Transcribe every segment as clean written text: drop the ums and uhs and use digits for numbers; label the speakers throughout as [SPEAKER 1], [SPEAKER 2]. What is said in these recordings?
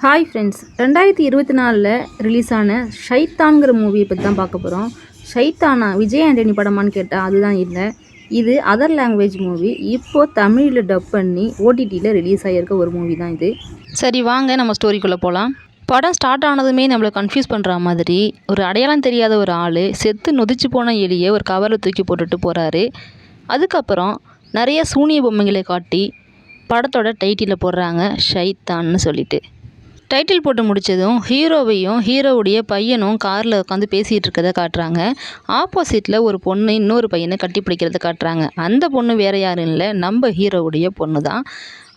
[SPEAKER 1] Hi friends, 2024 release ஆன ஷைத்தான்கிற மூவியை பற்றி தான் பார்க்க போகிறோம். ஷைத்தானா விஜய் ஆண்டனி படமான்னு கேட்டால் அதுதான் இல்லை. இது அதர் லாங்குவேஜ் மூவி. இப்போது தமிழில் டப் பண்ணி ஓடிடியில் ரிலீஸ் ஆகியிருக்க ஒரு மூவி தான் இது.
[SPEAKER 2] சரி வாங்க நம்ம ஸ்டோரிக்குள்ளே போகலாம். படம் ஸ்டார்ட் ஆனதுமே நம்மளை கன்ஃபியூஸ் பண்ணுற மாதிரி ஒரு அடையாளம் தெரியாத ஒரு ஆள் செத்து நொதிச்சு போன எலியை ஒரு கவரில் தூக்கி போட்டுட்டு போகிறாரு. அதுக்கப்புறம் நிறைய சூனிய பொம்மைகளை காட்டி படத்தோட டைட்டிலை போடுறாங்க ஷைத்தான்னு சொல்லிட்டு. டைட்டில் போட்டு முடித்ததும் ஹீரோவையும் ஹீரோவுடைய பையனும் காரில் உட்காந்து பேசிகிட்டு இருக்கிறத காட்டுறாங்க. ஆப்போசிட்டில் ஒரு பொண்ணு இன்னொரு பையனை கட்டி பிடிக்கிறத காட்டுறாங்க. அந்த பொண்ணு வேறு யாரும் இல்லை, நம்ம ஹீரோவுடைய பொண்ணு தான்.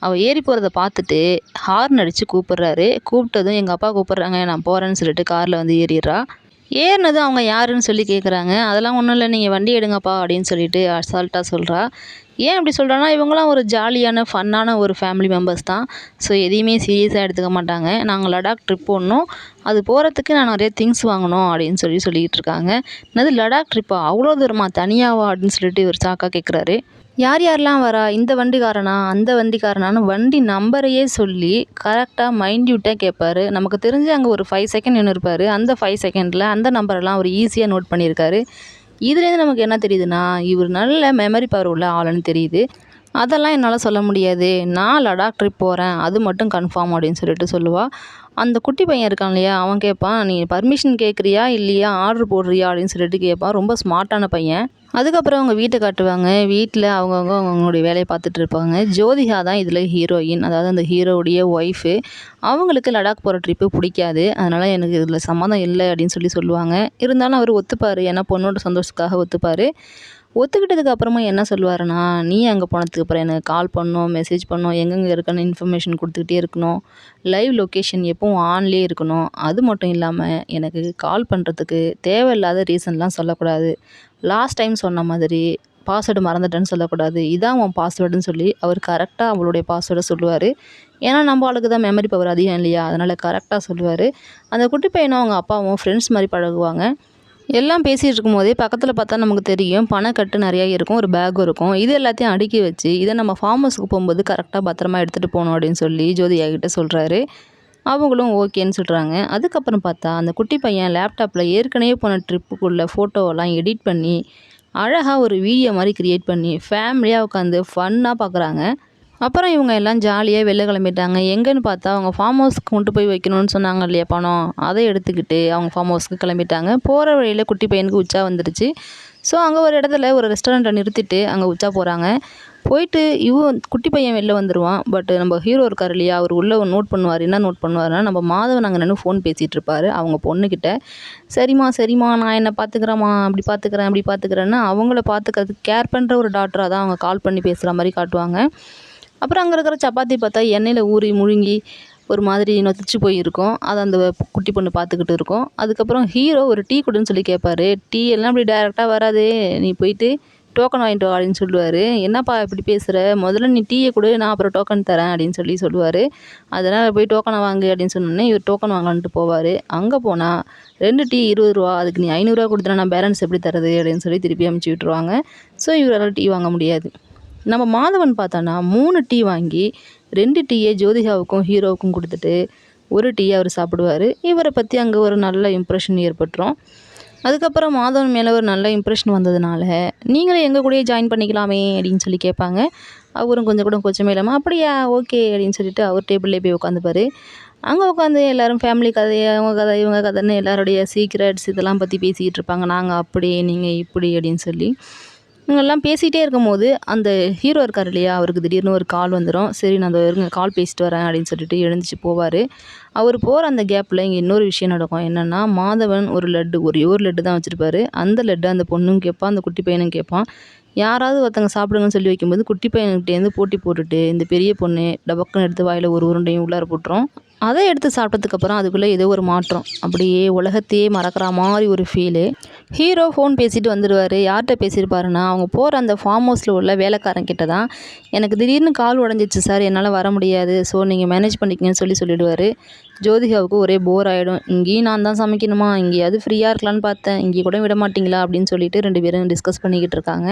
[SPEAKER 2] அவள் ஏறி போகிறத பார்த்துட்டு ஹார்ன் அடித்து கூப்பிட்றாரு. கூப்பிட்டதும் எங்கள் அப்பா கூப்பிட்றாங்க, நான் போகிறேன்னு சொல்லிட்டு காரில் வந்து ஏறிடுறா. ஏறினதும் அவங்க யாருன்னு சொல்லி கேட்குறாங்க. அதெல்லாம் ஒன்றும் இல்லை, நீங்கள் வண்டி எடுங்கப்பா அப்படின்னு சொல்லிட்டு அசால்ட்டாக சொல்கிறா. ஏன் அப்படி சொல்கிறேன்னா, இவங்களாம் ஒரு ஜாலியான ஃபன்னான ஒரு ஃபேமிலி மெம்பர்ஸ் தான். ஸோ எதையுமே சீரியஸாக எடுத்துக்க மாட்டாங்க. நாங்கள் லடாக் ட்ரிப் போடணும், அது போகிறதுக்கு நான் நிறைய திங்ஸ் வாங்கணும் அப்படின்னு சொல்லிக்கிட்டு இருக்காங்க. என்னது லடாக் ட்ரிப்பா, அவ்வளோ தூரமா தனியாவா அப்படின்னு சொல்லிட்டு இவர் சாக்கா கேட்குறாரு. யார் யாரெல்லாம் வரா, இந்த வண்டிக்காரனா அந்த வண்டிக்காரனான்னு வண்டி நம்பரையே சொல்லி கரெக்டாக மைன்யூட்டாக கேட்பாரு. நமக்கு தெரிஞ்சு அங்கே ஒரு 5 செகண்ட் நின்று இருப்பார். அந்த 5 செகண்டில் அந்த நம்பரெல்லாம் அவர் ஈஸியாக நோட் பண்ணியிருக்காரு. இதுலேருந்து நமக்கு என்ன தெரியுதுன்னா, இவர் நல்ல மெமரி பவர் உள்ள ஆளுன்னு தெரியுது. அதெல்லாம் என்னால் சொல்ல முடியாது, நான் லடாக் ட்ரிப் போகிறேன் அது மட்டும் கன்ஃபார்ம் அப்படின்னு சொல்லிட்டு சொல்லுவாள். அந்த குட்டி பையன் இருக்கான் இல்லையா, அவன் கேட்பான், நீ பர்மிஷன் கேட்குறியா இல்லையா, ஆர்டர் போடுறியா அப்படின்னு சொல்லிட்டு கேட்பான். ரொம்ப ஸ்மார்ட்டான பையன். அதுக்கப்புறம் அவங்க வீட்டை காட்டுவாங்க. வீட்டில் அவங்களுடைய வேலையை பார்த்துட்டு இருப்பாங்க. ஜோதிகா தான் இதில் ஹீரோயின், அதாவது அந்த ஹீரோவுடைய ஒய்ஃபு. அவங்களுக்கு லடாக் போகிற ட்ரிப்பு பிடிக்காது, அதனால் எனக்கு இதில் சம்மதம் இல்லை அப்படின்னு சொல்லுவாங்க. இருந்தாலும் அவர் ஒத்துப்பார், ஏன்னா பொண்ணோட சந்தோஷத்துக்காக ஒத்துப்பார். ஒத்துக்கிட்டதுக்கு அப்புறமா என்ன சொல்லுவாருன்னா, நீ அங்கே போனதுக்கு அப்புறம் எனக்கு கால் பண்ணணும், மெசேஜ் பண்ணணும், எங்கெங்கே இருக்குன்னு இன்ஃபர்மேஷன் கொடுத்துக்கிட்டே இருக்கணும், லைவ் லொக்கேஷன் எப்பவும் ஆன்லேயே இருக்கணும். அது மட்டும் இல்லாமல் எனக்கு கால் பண்ணுறதுக்கு தேவையில்லாத ரீசன்லாம் சொல்லக்கூடாது. லாஸ்ட் டைம் சொன்ன மாதிரி பாஸ்வேர்டு மறந்துட்டேன்னு சொல்லக்கூடாது, இதான் உன் பாஸ்வேர்டுன்னு சொல்லி அவர் கரெக்டாக அவளுடைய பாஸ்வேர்டை சொல்லுவார். ஏன்னா நம்ம ஆளுக்கு தான் மெமரி பவர் அதிகம் இல்லையா, அதனால் கரெக்டாக சொல்லுவார். அந்த குட்டி பையனும் அவங்க அப்பாவும் ஃப்ரெண்ட்ஸ் மாதிரி பழகுவாங்க. எல்லாம் பேசிகிட்டு இருக்கும்போதே பக்கத்தில் பார்த்தா நமக்கு தெரியும் பணக்கட்டு நிறையா இருக்கும், ஒரு பேக்கும் இருக்கும். இது எல்லாத்தையும் அடுக்கி வச்சு இதை நம்ம ஃபார்ம் ஹவுஸுக்கு போகும்போது கரெக்டாக பத்திரமா எடுத்துகிட்டு போகணும் அப்படின்னு சொல்லி ஜோதிகா கிட்ட சொல்கிறாரு. அவங்களும் ஓகேன்னு சொல்கிறாங்க. அதுக்கப்புறம் பார்த்தா அந்த குட்டி பையன் லேப்டாப்பில் ஏற்கனவே போன ட்ரிப்புக்குள்ளே ஃபோட்டோவெல்லாம் எடிட் பண்ணி அழகாக ஒரு வீடியோ மாதிரி க்ரியேட் பண்ணி ஃபேமிலியாக உட்காந்து ஃபன்னாக பார்க்குறாங்க. அப்புறம் இவங்க எல்லாம் ஜாலியாக வெளில கிளம்பிட்டாங்க. எங்கேன்னு பார்த்தா அவங்க ஃபார்ம் ஹவுஸ்க்கு கொண்டு போய் வைக்கணும்னு சொன்னாங்க இல்லையா பணம், அதை எடுத்துக்கிட்டு அவங்க ஃபார்ம் ஹவுஸ்க்கு கிளம்பிட்டாங்க. போகிற வழியில் குட்டி பையனுக்கு உச்சா வந்துடுச்சு. ஸோ அங்கே ஒரு இடத்துல ஒரு ரெஸ்டாரண்ட்டை நிறுத்திட்டு அங்கே உச்சா போகிறாங்க. போயிட்டு குட்டி பையன் வெளில வந்துடுவான். பட் நம்ம ஹீரோ இருக்கார் இல்லையா, அவர் உள்ளே நோட் பண்ணுவார். என்ன நோட் பண்ணுவார்னா, நம்ம மாதவன் அங்கே நின்று ஃபோன் பேசிகிட்டு இருப்பார் அவங்க பொண்ணுக்கிட்ட. சரிம்மா நான் என்ன பார்த்துக்கிறேம்மா, அப்படி பார்த்துக்கிறேன்னு அவங்கள பார்த்துக்கிறதுக்கு கேர் பண்ணுற ஒரு டாக்டராக தான் அவங்க கால் பண்ணி பேசுகிற மாதிரி காட்டுவாங்க. அப்புறம் அங்கே இருக்கிற சப்பாத்தி பார்த்தா எண்ணெயில் ஊறி முழுங்கி ஒரு மாதிரி நொதிச்சு போயிருக்கும். அதை அந்த குட்டி பொண்ணு பார்த்துக்கிட்டு இருக்கும். அதுக்கப்புறம் ஹீரோ ஒரு டீ கொடுன்னு சொல்லி கேட்பாரு. டீ எல்லாம் அப்படி டைரெக்டாக வராது, நீ போயிட்டு டோக்கன் வாங்கிட்டு வா அப்படின்னு சொல்லுவார். என்னப்பா இப்படி பேசுகிற, முதல்ல நீ டீயை கொடு, நான் அப்புறம் டோக்கன் தரேன் அப்படின்னு சொல்லுவார். அதனால் போய் டோக்கனை வாங்கு அப்படின்னு சொன்னோன்னே இவர் டோக்கன் வாங்கலான்ட்டு போவார். அங்கே போனால் 2 டீ 20 ரூபா, அதுக்கு நீ 500 ரூபா கொடுத்தா நான் பேலன்ஸ் எப்படி தரது அப்படின்னு சொல்லி திருப்பி அமுச்சு விட்டுருவாங்க. ஸோ இவரால் டீ வாங்க முடியாது. நம்ம மாதவன் பார்த்தோன்னா 3 டீ வாங்கி 2 டீயை ஜோதிகாவுக்கும் ஹீரோவுக்கும் கொடுத்துட்டு 1 டீயை அவர் சாப்பிடுவார். இவரை பற்றி அங்கே ஒரு நல்ல இம்ப்ரெஷன் ஏற்பட்டுரும். அதுக்கப்புறம் மாதவன் மேலே ஒரு நல்ல இம்ப்ரெஷன் வந்ததுனால, நீங்களே எங்கள் கூடயே ஜாயின் பண்ணிக்கலாமே அப்படின்னு சொல்லி கேட்பாங்க. அவரும் கொஞ்சம் கூட கொச்சமே இல்லாமல் அப்படியா ஓகே அப்படின்னு சொல்லிட்டு அவர் டேபிள்லேயே போய் உட்காந்துப்பார். அங்கே உட்காந்து எல்லோரும் ஃபேமிலி கதையை, அவங்க கதை இவங்க கதைன்னு எல்லாருடைய சீக்ரெட்ஸ் இதெல்லாம் பற்றி பேசிக்கிட்டு இருப்பாங்க. நாங்கள் அப்படி நீங்கள் இப்படி அப்படின்னு சொல்லி இவங்கெல்லாம் பேசிகிட்டே இருக்கும்போது அந்த ஹீரோ இருக்கார் இல்லையா, அவருக்கு திடீர்னு ஒரு கால் வந்துடும். சரி நான் அந்த இருங்க கால் பேசிட்டு வரேன் அப்படின்னு சொல்லிட்டு எழுந்துச்சு போவார். அவர் போகிற அந்த கேப்பில் இங்கே இன்னொரு விஷயம் நடக்கும். என்னென்னா, மாதவன் ஒரு ஒரே ஒரு லட்டு தான் வச்சுருப்பாரு. அந்த லட்டு அந்த பொண்ணும் கேட்பான், அந்த குட்டி பையனும் கேட்பான். யாராவது ஒருத்தங்க சாப்பிடுங்கன்னு சொல்லி வைக்கும்போது குட்டி பையன்கிட்டேருந்து போட்டி போட்டுட்டு இந்த பெரிய பொண்ணு டபக்குன்னு எடுத்து வாயில் ஒரு உருண்டையும் உள்ளார போட்டுரும். அதை எடுத்து சாப்பிட்டதுக்கப்புறம் அதுக்குள்ளே ஏதோ ஒரு மாற்றம், அப்படியே உலகத்தையே மறக்கிற மாதிரி ஒரு ஃபீலு. ஹீரோ ஃபோன் பேசிட்டு வந்துடுவார். யார்கிட்ட பேசியிருப்பாருன்னா, அவங்க போகிற அந்த ஃபார்ம் ஹவுஸில் உள்ள வேலைக்காரன் கிட்ட தான். எனக்கு திடீர்னு கால் உடஞ்சிச்சு சார், என்னால் வர முடியாது, ஸோ நீங்கள் மேனேஜ் பண்ணிக்கங்கன்னு சொல்லிடுவார். ஜோதிகாவுக்கு ஒரே போர் ஆகிடும். இங்கேயும் நான் தான் சமைக்கணுமா, இங்கேயாவது ஃப்ரீயாக இருக்கலான்னு பார்த்தேன், இங்கே கூட விட மாட்டிங்களா அப்படின்னு சொல்லிட்டு 2 பேரும் டிஸ்கஸ் பண்ணிக்கிட்டு இருக்காங்க.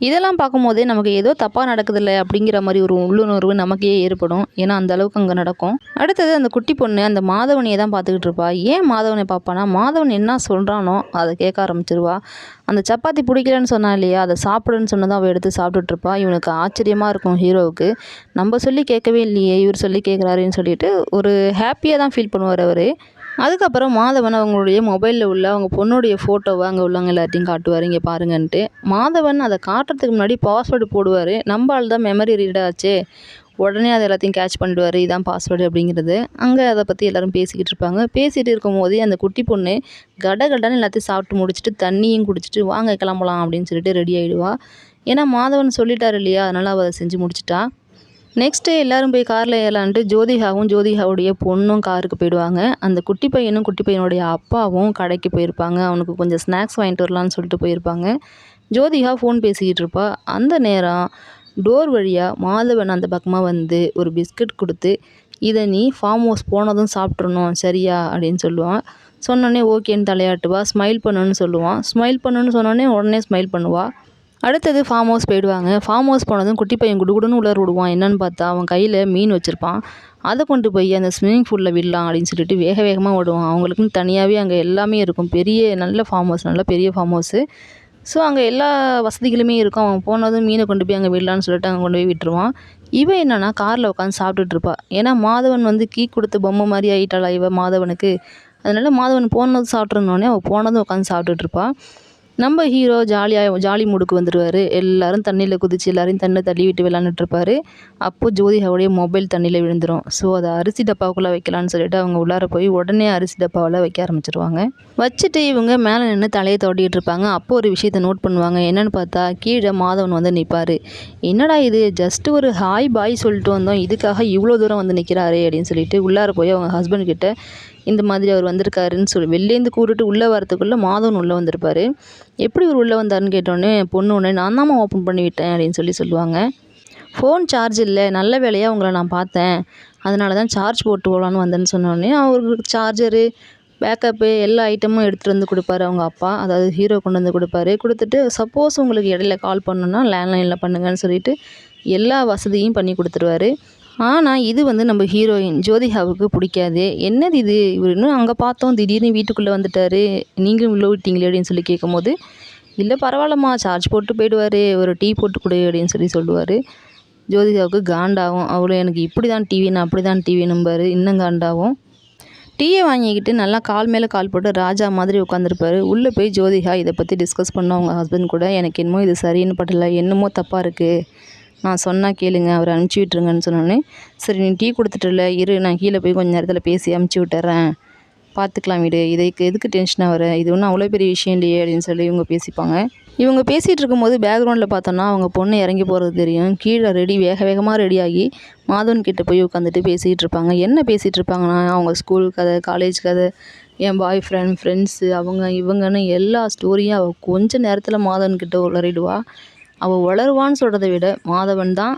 [SPEAKER 2] இதெல்லாம் பார்க்கும்போதே நமக்கு ஏதோ தப்பாக நடக்குதில்ல அப்படிங்கிற மாதிரி ஒரு உள்ளுணர்வு நமக்கே ஏற்படும். ஏன்னா அந்த அளவுக்கு அங்கே நடக்கும். அடுத்தது அந்த குட்டி பொண்ணு அந்த மாதவனையே தான் பார்த்துக்கிட்டு இருப்பா. ஏன் மாதவனை பார்ப்பானா, மாதவன் என்ன சொல்கிறானோ அதை கேட்க ஆரம்பிச்சிருவா. அந்த சப்பாத்தி பிடிக்கலன்னு சொன்னா இல்லையா, அதை சாப்பிடுன்னு சொன்னதான் அவள் எடுத்து சாப்பிட்டுட்ருப்பா. இவனுக்கு ஆச்சரியமாக இருக்கும் ஹீரோவுக்கு. நம்ம சொல்லி கேட்கவே இல்லையே, இவர் சொல்லி கேட்குறாருன்னு சொல்லிட்டு ஒரு ஹாப்பியாக தான் ஃபீல் பண்ணுவார் அவர். அதுக்கப்புறம் மாதவன் அவங்களுடைய மொபைலில் உள்ள அவங்க பொண்ணுடைய ஃபோட்டோவை அங்கே உள்ளவங்க எல்லாத்தையும் காட்டுவார், இங்கே பாருங்கன்ட்டு. மாதவன் அதை காட்டுறதுக்கு முன்னாடி பாஸ்வேர்டு போடுவார். நம்ம ஆள் தான் மெமரி ரீட் ஆச்சே, உடனே அதை எல்லாத்தையும் கேட்ச் பண்ணிடுவார், இதான் பாஸ்வேர்டு அப்படிங்கிறது. அங்கே அதை பற்றி எல்லோரும் பேசிக்கிட்டு இருப்பாங்க. பேசிகிட்டு இருக்கும்போதே அந்த குட்டி பொண்ணு கடன்னு எல்லாத்தையும் சாப்பிட்டு முடிச்சுட்டு தண்ணியும் குடிச்சிட்டு வாங்க கிளம்பலாம் அப்படின்னு சொல்லிட்டு ரெடி ஆகிடுவா. ஏன்னா மாதவன் சொல்லிட்டார் இல்லையா, அதனால் அவள் அதை செஞ்சு முடிச்சிட்டா. நெக்ஸ்ட்டு எல்லோரும் போய் காரில் ஏறலான்ட்டு ஜோதிகாவும் ஜோதிகாவுடைய பொண்ணும் காருக்கு போயிடுவாங்க. அந்த குட்டி பையனும் குட்டி பையனுடைய அப்பாவும் கடைக்கு போயிருப்பாங்க. அவனுக்கு கொஞ்சம் ஸ்நாக்ஸ் வாங்கிட்டு வரலான்னு சொல்லிட்டு போயிருப்பாங்க. ஜோதிகா ஃபோன் பேசிக்கிட்டு இருப்பா. அந்த நேரம் டோர் வழியாக மாதவன் அந்த பக்கமாக வந்து ஒரு பிஸ்கட் கொடுத்து, இதை நீ ஃபார்ம் ஹவுஸ் போனதும் சாப்பிட்றணும் சரியா அப்படின்னு சொல்லுவான். சொன்னோடனே ஓகேன்னு தலையாட்டுவா. ஸ்மைல் பண்ணுன்னு சொல்லுவான். ஸ்மைல் பண்ணுன்னு சொன்னோடனே உடனே ஸ்மைல் பண்ணுவாள். அடுத்தது ஃபார்ம் ஹவுஸ் போயிடுவாங்க. ஃபார்ம் ஹவுஸ் போனதும் குட்டி பையன் குடுகுடுன்னு உள்ளார விடுவான். என்னன்னு பார்த்தா அவன் கையில் மீன் வச்சுருப்பான். அதை கொண்டு போய் அந்த ஸ்விம்மிங் பூலில் விடலாம் அப்படின்னு சொல்லிட்டு வேக வேகமாக விடுவான். அவங்களுக்குன்னு தனியாகவே அங்கே எல்லாமே இருக்கும். பெரிய நல்ல ஃபார்ம் ஹவுஸ், நல்ல பெரிய ஃபார்ம் ஹவுஸு. ஸோ அங்கே எல்லா வசதிகளுமே இருக்கும். அவன் போனதும் மீனை கொண்டு போய் அங்கே விடலான்னு சொல்லிட்டு அங்கே கொண்டு போய் விட்டுருவான். இவன் என்னன்னா காரில் உட்காந்து சாப்பிட்டுட்டு இருப்பா. ஏன்னா மாதவன் வந்து கீ கொடுத்த பொம்மை மாதிரி ஆகிட்டாளா இவ மாதவனுக்கு. அதனால மாதவன் போனதும் சாப்பிட்றனோடனே அவள் போனதும் உட்காந்து சாப்பிட்டுட்டு இருப்பா. நம்ம ஹீரோ ஜாலி மூடுக்கு வந்துடுவார். எல்லோரும் தண்ணியில் குதித்து எல்லாரையும் தண்ணியில் தள்ளி விட்டு விளாண்டுட்ருப்பாரு. அப்போது ஜோதிகாவுடைய மொபைல் தண்ணியில் விழுந்துடும். ஸோ அதை அரிசி டப்பாவுக்குள்ளே வைக்கலான்னு சொல்லிட்டு அவங்க உள்ளார போய் உடனே அரிசி டப்பாவில் வைக்க ஆரம்பிச்சிருவாங்க. வச்சுட்டு இவங்க மேலே நின்று தலையை தோட்டிகிட்டு இருப்பாங்க. அப்போது ஒரு விஷயத்தை நோட் பண்ணுவாங்க. என்னென்னு பார்த்தா கீழே மாதவன் வந்து நிற்பார். என்னடா இது, ஜஸ்ட்டு ஒரு ஹாய் பாய் சொல்லிட்டு வந்தோம், இதுக்காக இவ்வளோ தூரம் வந்து நிற்கிறாரே அப்படின்னு சொல்லிட்டு உள்ளார போய் அவங்க ஹஸ்பண்ட் கிட்ட இந்த மாதிரி அவர் வந்திருக்காருன்னு சொல்லி வெளிலேருந்து கூப்பிட்டு உள்ளே வரத்துக்குள்ளே மாதவன் உள்ளே வந்திருப்பார். எப்படி இவர் உள்ளே வந்தாருன்னு கேட்டோடனே பொண்ணு உடனே நான் தான் ஓப்பன் பண்ணி விட்டேன் அப்படின்னு சொல்லுவாங்க. ஃபோன் சார்ஜ் இல்லை, நல்ல வேலையாக உங்களை நான் பார்த்தேன், அதனால தான் சார்ஜ் போட்டு போகலான்னு வந்தேன்னு சொன்னோடனே அவருக்கு சார்ஜரு பேக்கப்பு எல்லா ஐட்டமும் எடுத்துகிட்டு வந்து கொடுப்பாரு அவங்க அப்பா. அதாவது ஹீரோ கொண்டு வந்து கொடுப்பாரு. கொடுத்துட்டு சப்போஸ் உங்களுக்கு இடையில கால் பண்ணணுன்னா லேண்ட்லைனில் பண்ணுங்கன்னு சொல்லிட்டு எல்லா வசதியும் பண்ணி கொடுத்துருவாரு. ஆனால் இது வந்து நம்ம ஹீரோயின் ஜோதிகாவுக்கு பிடிக்காது. என்னது இது, இவர் இன்னும் அங்கே பார்த்தோம் திடீர்னு வீட்டுக்குள்ளே வந்துட்டார், நீங்களும் உள்ளே விட்டீங்களே அப்படின்னு சொல்லி கேட்கும்போது, இல்லை பரவாயில்லம்மா சார்ஜ் போட்டு போயிடுவார், ஒரு டீ போட்டு கொடு அப்படின்னு சொல்லுவார். ஜோதிகாவுக்கு காண்டாகும். அவளும் எனக்கு இப்படி தான் டிவின்னு அப்படி தான் டிவின்னும்பார். இன்னும் காண்டாகும். டீயை வாங்கிக்கிட்டு நல்லா கால் மேலே கால் போட்டு ராஜா மாதிரி உட்காந்துருப்பாரு. உள்ளே போய் ஜோதிகா இதை பற்றி டிஸ்கஸ் பண்ணோம் அவங்க ஹஸ்பண்ட் கூட. எனக்கு என்னமோ இது சரின்னு பட்டல, என்னமோ தப்பாக இருக்குது, நான் சொன்னால் கேளுங்க, அவரை அனுப்பிச்சி விட்ருங்கன்னு சொன்னோன்னே, சரி நீ டீ கொடுத்துட்டுல இரு, நான் கீழே போய் கொஞ்சம் நேரத்தில் பேசி அனுப்பிச்சி விட்டுறேன், பார்த்துக்கலாம் விடு, எதுக்கு டென்ஷனாக வர, இது ஒன்றும் அவ்வளோ பெரிய விஷயம் இல்லையே அப்படின்னு சொல்லி இவங்க பேசிப்பாங்க. இவங்க பேசிகிட்டு இருக்கும்போது பேக்ரவுண்டில் பார்த்தோன்னா அவங்க பொண்ணு இறங்கி போகிறது தெரியும். கீழே வேக வேகமாக ரெடியாகி மாதவன் கிட்டே போய் உட்காந்துட்டு பேசிகிட்டு இருப்பாங்க. என்ன பேசிகிட்டு இருப்பாங்கன்னா அவங்க ஸ்கூல் கதை, காலேஜ் கதை, என் பாய் ஃப்ரெண்ட்ஸு அவங்க இவங்கன்னு எல்லா ஸ்டோரியும் அவள் கொஞ்சம் நேரத்தில் மாதவன் கிட்டே உளறிடுவா. அவள் உளருவான்னு சொல்கிறத விட மாதவன் தான்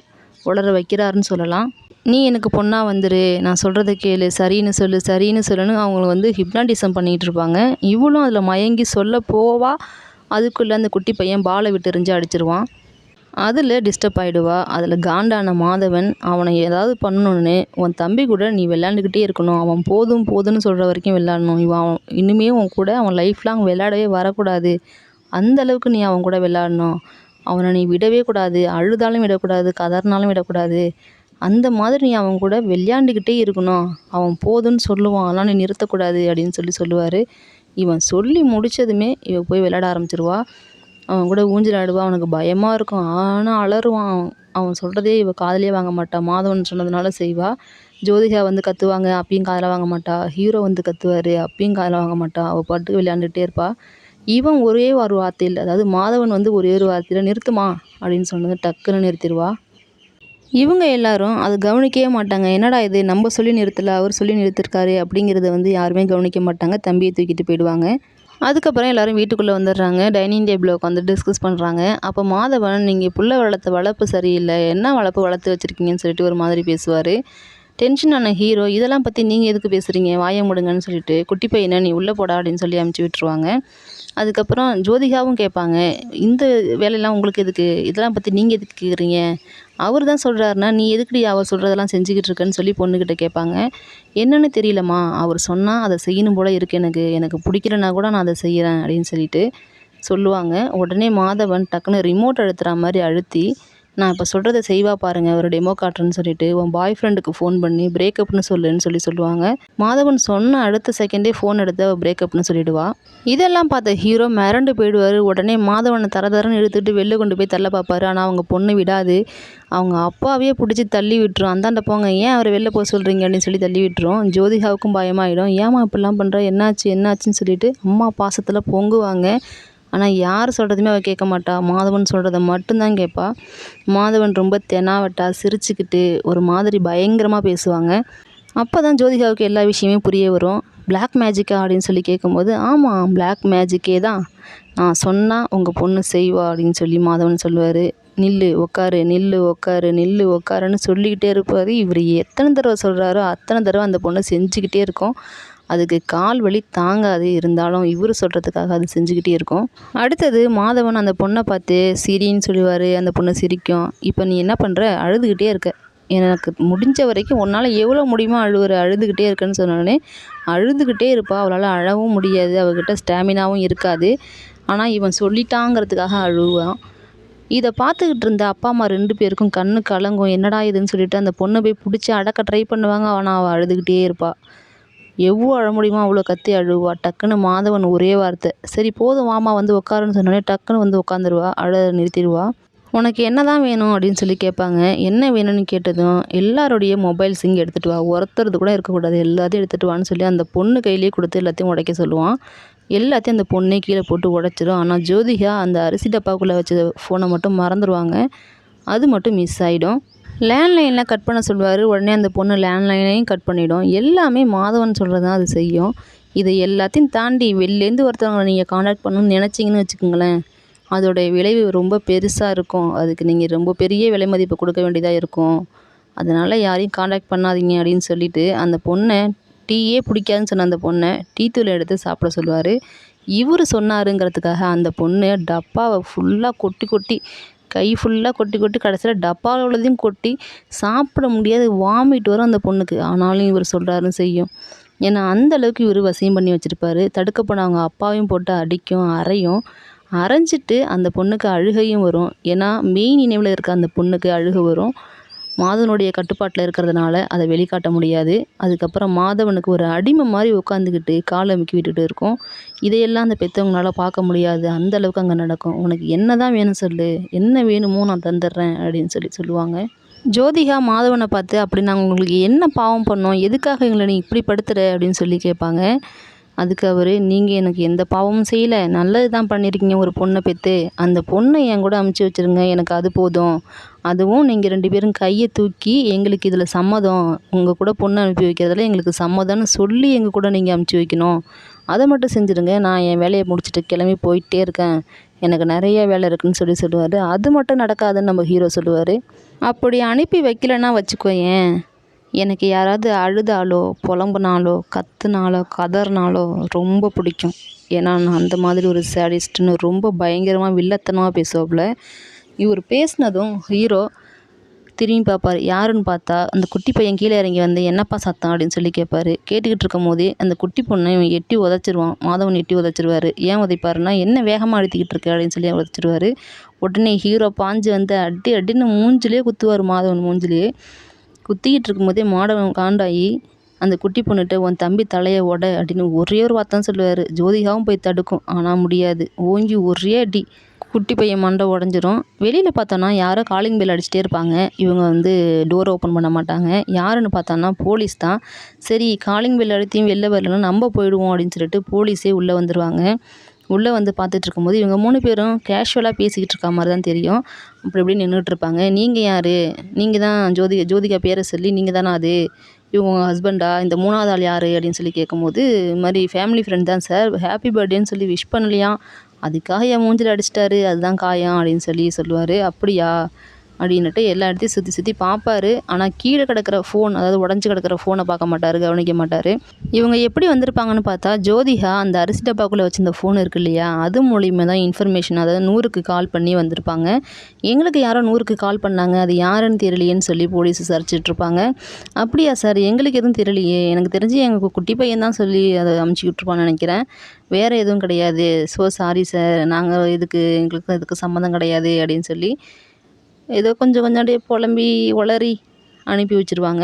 [SPEAKER 2] உளர வைக்கிறாருன்னு சொல்லலாம். நீ எனக்கு பொண்ணாக வந்துரு, நான் சொல்கிறத கேளு, சரின்னு சொல்லுன்னு அவங்கள வந்து ஹிப்னாட்டிசம் பண்ணிகிட்டு இருப்பாங்க. இவளும் அதில் மயங்கி சொல்ல போவா. அதுக்குள்ளே அந்த குட்டி பையன் பாலை விட்டு எறிஞ்சு அடிச்சிருவான். அதில் டிஸ்டர்ப் ஆகிடுவா. அதில் காண்டான மாதவன் அவனை ஏதாவது பண்ணணுன்னு, உன் தம்பி கூட நீ விளையாண்டுக்கிட்டே இருக்கணும், அவன் போதும்னு சொல்கிற வரைக்கும் விளையாடணும், அவன் இனிமே உன் கூட அவன் லைஃப் லாங் விளையாடவே வரக்கூடாது, அந்தளவுக்கு நீ அவன் கூட விளையாடணும், அவனை நீ விடவே கூடாது, அழுதாலும் விடக்கூடாது, கதறினாலும் விடக்கூடாது, அந்த மாதிரி நீ அவன் கூட விளையாண்டுக்கிட்டே இருக்கணும், அவன் போதும்னு சொல்லுவான், அதெல்லாம் நீ நிறுத்தக்கூடாது அப்படின்னு சொல்லுவார். இவன் சொல்லி முடித்ததுமே இவன் போய் விளையாட ஆரம்பிச்சிருவா. அவன் கூட ஊஞ்சல் ஆடுவா. அவனுக்கு பயமாக இருக்கும், ஆனால் அலறுவான். அவன் சொல்கிறதே இவள் காதிலே வாங்க மாட்டாள். மாதவன் சொன்னதுனால செய்வா. ஜோதிகா வந்து கத்துவாங்க, அப்பயும் காதில் வாங்க மாட்டா. ஹீரோ வந்து கத்துவார், அப்பயும் காதில் வாங்க மாட்டா. அவள் பாட்டுக்கு விளையாண்டுகிட்டே இருப்பாள். இவன் ஒரே ஒரு வார்த்தையில், அதாவது மாதவன் வந்து ஒரே ஒரு வார்த்தையில் நிறுத்துமா அப்படின்னு சொன்னது டக்குன்னு நிறுத்திடுவா. இவங்க எல்லாரும் அதை கவனிக்கவே மாட்டாங்க. என்னடா இது, நம்ம சொல்லி நிறுத்தலை, அவர் சொல்லி நிறுத்திருக்காரு அப்படிங்கிறத வந்து யாருமே கவனிக்க மாட்டாங்க. தம்பியை தூக்கிட்டு போயிடுவாங்க. அதுக்கப்புறம் எல்லோரும் வீட்டுக்குள்ளே வந்துடுறாங்க. டைனிங் டேபிளில் உட்காந்து டிஸ்கஸ் பண்ணுறாங்க. அப்போ மாதவன், நீங்கள் புள்ள வளர்த்த வளர்ப்பு சரியில்லை, என்ன வளர்ப்பு வளர்த்து வச்சுருக்கீங்கன்னு சொல்லிட்டு ஒரு மாதிரி பேசுவார். டென்ஷன் ஆன ஹீரோ, இதெல்லாம் பற்றி நீங்கள் எதுக்கு பேசுகிறீங்க, வாயை மூடுங்கன்னு சொல்லிட்டு, குட்டி பையனை நீ உள்ளே போடா அப்படின்னு சொல்லி அமுச்சு விட்டுருவாங்க. அதுக்கப்புறம் ஜோதிகாவும் கேட்பாங்க, இந்த வேலையெல்லாம் உங்களுக்கு எதுக்கு, இதெல்லாம் பற்றி நீங்கள் எதுக்கு கேட்குறீங்க, அவர் தான் சொல்கிறாருன்னா நீ எதுக்குடி அவர் சொல்கிறதெல்லாம் செஞ்சுக்கிட்டு இருக்கேன்னு சொல்லி பொண்ணுக்கிட்ட கேட்பாங்க. என்னன்னு தெரியலம்மா, அவர் சொன்னால் அதை செய்யணும் போல் இருக்குது, எனக்கு பிடிக்கலனா கூட நான் அதை செய்கிறேன் அப்படின்னு சொல்லிட்டு சொல்லுவாங்க. உடனே மாதவன் டக்குன்னு ரிமோட் அழுத்துற மாதிரி அழுத்தி, நான் இப்போ சொல்கிறத செய்வா பாருங்க, ஒரு டெமோ காட்டுறேன்னு சொல்லிட்டு உன் பாய் ஃப்ரெண்டுக்கு ஃபோன் பண்ணி பிரேக்கப்னு சொல்லுன்னு சொல்லுவாங்க. மாதவன் சொன்ன அடுத்த செகண்டே ஃபோன் எடுத்து அவள் பிரேக்கப்னு சொல்லிடுவா. இதெல்லாம் பார்த்த ஹீரோ மிரண்டு போயிடுவார். உடனே மாதவனை தரன்னு இழுத்துட்டு வெளில கொண்டு போய் தள்ள பார்ப்பாரு. ஆனால் அவங்க பொண்ணு விடாது. அவங்க அப்பாவே பிடிச்சி தள்ளி விட்டுரும். அந்தாண்ட போங்க, ஏன் அவரை வெளில போக சொல்கிறீங்க அப்படின்னு சொல்லி தள்ளி விட்டுரும். ஜோதிகாவுக்கும் பயமாயிடும். ஏமா இப்படிலாம் பண்ணுற, என்னாச்சுன்னு சொல்லிட்டு அம்மா பாசத்தில் பொங்குவாங்க. ஆனால் யார் சொல்கிறதுமே அவள் கேட்க மாட்டா. மாதவன் சொல்கிறத மட்டும்தான் கேட்பா. மாதவன் ரொம்ப தெனாவட்டா சிரிச்சுக்கிட்டு ஒரு மாதிரி பயங்கரமாக பேசுவாங்க. அப்போ தான் ஜோதிகாவுக்கு எல்லா விஷயமே புரிய வரும். பிளாக் மேஜிக்கா அப்படின்னு சொல்லி கேட்கும்போது, ஆமாம் பிளாக் மேஜிக்கே தான், நான் சொன்னால் உங்கள் பொண்ணு செய்வா அப்படின்னு சொல்லி மாதவன் சொல்லுவார். நில்லு உட்காரு, நில்லு உட்காரு, நில்லு உட்காருன்னு சொல்லிக்கிட்டே இருப்பார். இவர் எத்தனை தடவை சொல்கிறாரோ அத்தனை தடவை அந்த பொண்ணு செஞ்சுக்கிட்டே இருக்கும். அதுக்கு கால் வலி தாங்காது, இருந்தாலும் இவர் சொல்கிறதுக்காக அது செஞ்சுக்கிட்டே இருக்கும். அடுத்தது மாதவன் அந்த பொண்ணை பார்த்து சிரின்னு சொல்லுவார். அந்த பொண்ணு சிரிக்கும். இப்போ நீ என்ன பண்ணுற, அழுதுகிட்டே இருக்க, எனக்கு முடிஞ்ச வரைக்கும் உன்னால் எவ்வளோ முடியுமோ அழுதுகிட்டே இருக்கேன்னு சொன்னோடனே அழுதுகிட்டே இருப்பாள். அவளால் அழவும் முடியாது, அவகிட்ட ஸ்டாமினாவும் இருக்காது. ஆனால் இவன் சொல்லிட்டாங்கிறதுக்காக அழுவான். இதை பார்த்துக்கிட்டு இருந்த அப்பா அம்மா 2 பேருக்கும் கண்ணு கலங்கும். என்னடா இதுன்னு சொல்லிட்டு அந்த பொண்ணை போய் பிடிச்சி அடக்க ட்ரை பண்ணுவாங்க. ஆனால் அவள் அழுதுகிட்டே இருப்பாள். எவ்வளோ அழ முடியுமோ அவ்வளோ கத்தி அழுவா. டக்குன்னு மாதவன் ஒரே வார்த்தை, சரி போதும் வாமா வந்து உட்காருன்னு சொன்னோடனே டக்குன்னு வந்து உட்காந்துருவா, நிறுத்திடுவா. உனக்கு என்ன தான் வேணும் அப்படின்னு சொல்லி கேட்பாங்க. என்ன வேணும்னு கேட்டதும், எல்லாருடைய மொபைல்ஸ் இங்கே எடுத்துகிட்டு வா, ஒருத்தரது கூட இருக்கக்கூடாது, எல்லாத்தையும் எடுத்துகிட்டு வான்னு சொல்லி அந்த பொண்ணு கையிலேயே கொடுத்து எல்லாத்தையும் உடைக்க சொல்லுவான். எல்லாத்தையும் அந்த பொண்ணே கீழே போட்டு உடைச்சிரும். ஆனால் ஜோதிகா அந்த அரிசி டப்பாக்குள்ளே வச்ச ஃபோனை மட்டும் மறந்துடுவாங்க. அது மட்டும் மிஸ் ஆகிடும். லேண்ட்லைனில் கட் பண்ண சொல்லுவார். உடனே அந்த பொண்ணு லேண்ட்லைனையும் கட் பண்ணிவிடும். எல்லாமே மாதவன் சொல்கிறது தான் அது செய்யும். இதை எல்லாத்தையும் தாண்டி வெளிலேருந்து ஒருத்தவங்களை நீங்கள் காண்டாக்ட் பண்ணணும்னு நினச்சிங்கன்னு வச்சுக்கோங்களேன், அதோடைய விளைவு ரொம்ப பெருசாக இருக்கும். அதுக்கு நீங்கள் ரொம்ப பெரிய விலை மதிப்பு கொடுக்க வேண்டியதாக இருக்கும். அதனால் யாரையும் காண்டாக்ட் பண்ணாதீங்க அப்படின்னு சொல்லிட்டு அந்த பொண்ணை, டீயே பிடிக்காதுன்னு சொன்ன அந்த பொண்ணை டீ தூள் எடுத்து சாப்பிட சொல்லுவார். இவர் சொன்னாருங்கிறதுக்காக அந்த பொண்ணு டப்பாவை ஃபுல்லாக கொட்டி கை ஃபுல்லாக கொட்டி கடைசியில் டப்பாவில் உள்ளதையும் கொட்டி சாப்பிட முடியாது, வாமிட் வரும் அந்த பொண்ணுக்கு. ஆனாலும் இவர் சொல்கிறாருன்னு செய்யும். ஏன்னா அந்தளவுக்கு இவர் வசியம் பண்ணி வச்சுருப்பார். தடுக்க போன அவங்க அப்பாவையும் போட்டு அடிக்கும், அரையும். அரைஞ்சிட்டு அந்த பொண்ணுக்கு அழுகையும் வரும். ஏன்னா மெயின் நினைவில் இருக்க அந்த பொண்ணுக்கு அழுகை வரும். மாதவனுடைய கட்டுப்பாட்டில் இருக்கிறதுனால அதை வெளிக்காட்ட முடியாது. அதுக்கப்புறம் மாதவனுக்கு ஒரு அடிமை மாதிரி உட்காந்துக்கிட்டு காலை அமுக்கி விட்டுட்டு இருக்கும். இதையெல்லாம் அந்த பெற்றவங்களால பார்க்க முடியாது. அந்தளவுக்கு அங்கே நடக்கும். உனக்கு என்ன தான் வேணும் சொல்லு, என்ன வேணுமோ நான் தந்துடுறேன் அப்படின்னு சொல்லுவாங்க. ஜோதிகா மாதவனை பார்த்து, அப்படி நாங்கள் உங்களுக்கு என்ன பாவம் பண்ணோம், எதுக்காக எங்களை நீ இப்படி படுத்துற அப்படின்னு சொல்லி கேட்பாங்க. அதுக்கு அவர், நீங்கள் எனக்கு எந்த பாவமும் செய்யலை, நல்லது தான் பண்ணியிருக்கீங்க ஒரு பொண்ணை பெற்று, அந்த பொண்ணை என் கூட அமுச்சு வச்சுருங்க, எனக்கு அது போதும். அதுவும் நீங்கள் 2 பேரும் கையை தூக்கி எங்களுக்கு இதில் சம்மதம், உங்கள் கூட பொண்ணை அனுப்பி வைக்கிறதுல எங்களுக்கு சம்மதம்னு சொல்லி எங்கள் கூட நீங்கள் அமுச்சு வைக்கணும், அதை மட்டும் செஞ்சுருங்க. நான் என் வேலையை முடிச்சுட்டு கிளம்பி போயிட்டே இருக்கேன், எனக்கு நிறைய வேலை இருக்குதுன்னு சொல்லுவார். அது மட்டும் நடக்காதுன்னு நம்ம ஹீரோ சொல்லுவார். அப்படி அனுப்பி வைக்கலைன்னா வச்சுக்கோயேன், எனக்கு யாராவது அழுதாலோ புலம்புனாலோ கத்துனாலோ கதறினாலோ ரொம்ப பிடிக்கும். ஏன்னா நான் அந்த மாதிரி ஒரு சேடிஸ்ட்டுன்னு ரொம்ப பயங்கரமாக வில்லத்தனமாக பேசுவாப்புல. இவர் பேசினதும் ஹீரோ திரும்பி பார்ப்பார். யாருன்னு பார்த்தா அந்த குட்டி பையன் கீழே இறங்கி வந்து, என்னப்பா சத்தம் அப்படின்னு சொல்லி கேட்பாரு. கேட்டுக்கிட்டு இருக்கும் போதே அந்த குட்டி பொண்ணை இவன் எட்டி உதச்சிருவான். மாதவன் எட்டி உதச்சிருவார். ஏன் உதைப்பாருன்னா, என்ன வேகமாக அழுத்திக்கிட்டு இருக்க அப்படின்னு சொல்லி உதச்சிருவார். உடனே ஹீரோ பாஞ்சு வந்து அடின்னு மூஞ்சிலே குத்துவார். மாதவன் மூஞ்சிலே குத்திக்கிட்டு இருக்கும்போதே மாதவன் காண்டாகி அந்த குட்டி பொண்ணுகிட்ட, உன் தம்பி தலையை உட அப்படின்னு ஒரே ஒரு வார்த்தை சொல்லுவார். ஜோதிகாவும் போய் தடுக்கும், ஆனால் முடியாது. ஓங்கி ஒரே அடி, குட்டி பையன் மண்டை உடஞ்சிரும். வெளியில் பார்த்தோன்னா யாரோ காலிங் பெல் அடிச்சுட்டே இருப்பாங்க. இவங்க வந்து டோரை ஓப்பன் பண்ண மாட்டாங்க. யாருன்னு பார்த்தோன்னா போலீஸ் தான். சரி காலிங் பெல் அழுத்தியும் வெளில வரலன்னா நம்ம போயிடுவோம் அப்படின்னு சொல்லிட்டு போலீஸே உள்ளே வந்துடுவாங்க. உள்ளே வந்து பார்த்துட்டு இருக்கும்போது இவங்க 3 பேரும் கேஷுவலாக பேசிக்கிட்டு இருக்க மாதிரி தான் தெரியும். அப்படி இப்படி நின்றுட்டுருப்பாங்க. நீங்கள் யார், நீங்கள் தான் ஜோதிகா பேரை சொல்லி நீங்கள் தானே அது, இவங்க ஹஸ்பண்டா, இந்த 3வது ஆள் யார் அப்படின்னு சொல்லி கேட்கும்போது, இது மாதிரி ஃபேமிலி ஃப்ரெண்ட் தான் சார், ஹாப்பி பர்த்டேன்னு சொல்லி விஷ் பண்ணலையாம், அதுக்காக என் மூஞ்சில அடிச்சிட்டாரு, அதுதான் காயம் அப்படின்னு சொல்லி சொல்லுவார். அப்படியா அப்படின்னுட்டு எல்லா இடத்தையும் சுற்றி சுற்றி பார்ப்பாரு. ஆனால் கீழே கிடக்கிற ஃபோன், அதாவது உடஞ்சி கிடக்கிற ஃபோனை பார்க்க மாட்டார், கவனிக்க மாட்டார். இவங்க எப்படி வந்திருப்பாங்கன்னு பார்த்தா, ஜோதிகா அந்த அரிசி டப்பாக்குள்ளே வச்சிருந்த ஃபோன் இருக்கு இல்லையா, அது மூலியமாக தான் இன்ஃபர்மேஷன், அதாவது 100க்கு கால் பண்ணி வந்திருப்பாங்க. எங்களுக்கு யாரோ 100க்கு கால் பண்ணாங்க, அது யாருன்னு தெரியலையேன்னு சொல்லி போலீஸ் விசாரிச்சுட்டு இருப்பாங்க. அப்படியா சார், எங்களுக்கு எதுவும் தெரியலையே, எனக்கு தெரிஞ்சு எங்கள் குட்டி பையன் தான் சொல்லி அதை அமுச்சு விட்ருப்பான்னு நினைக்கிறேன், வேறு எதுவும் கிடையாது, ஸோ சாரி சார், நாங்கள் எங்களுக்கு சம்மந்தம் கிடையாது அப்படின்னு சொல்லி ஏதோ கொஞ்சம் கொஞ்சம் அப்படியே புலம்பி உளறி அனுப்பி வச்சுருவாங்க.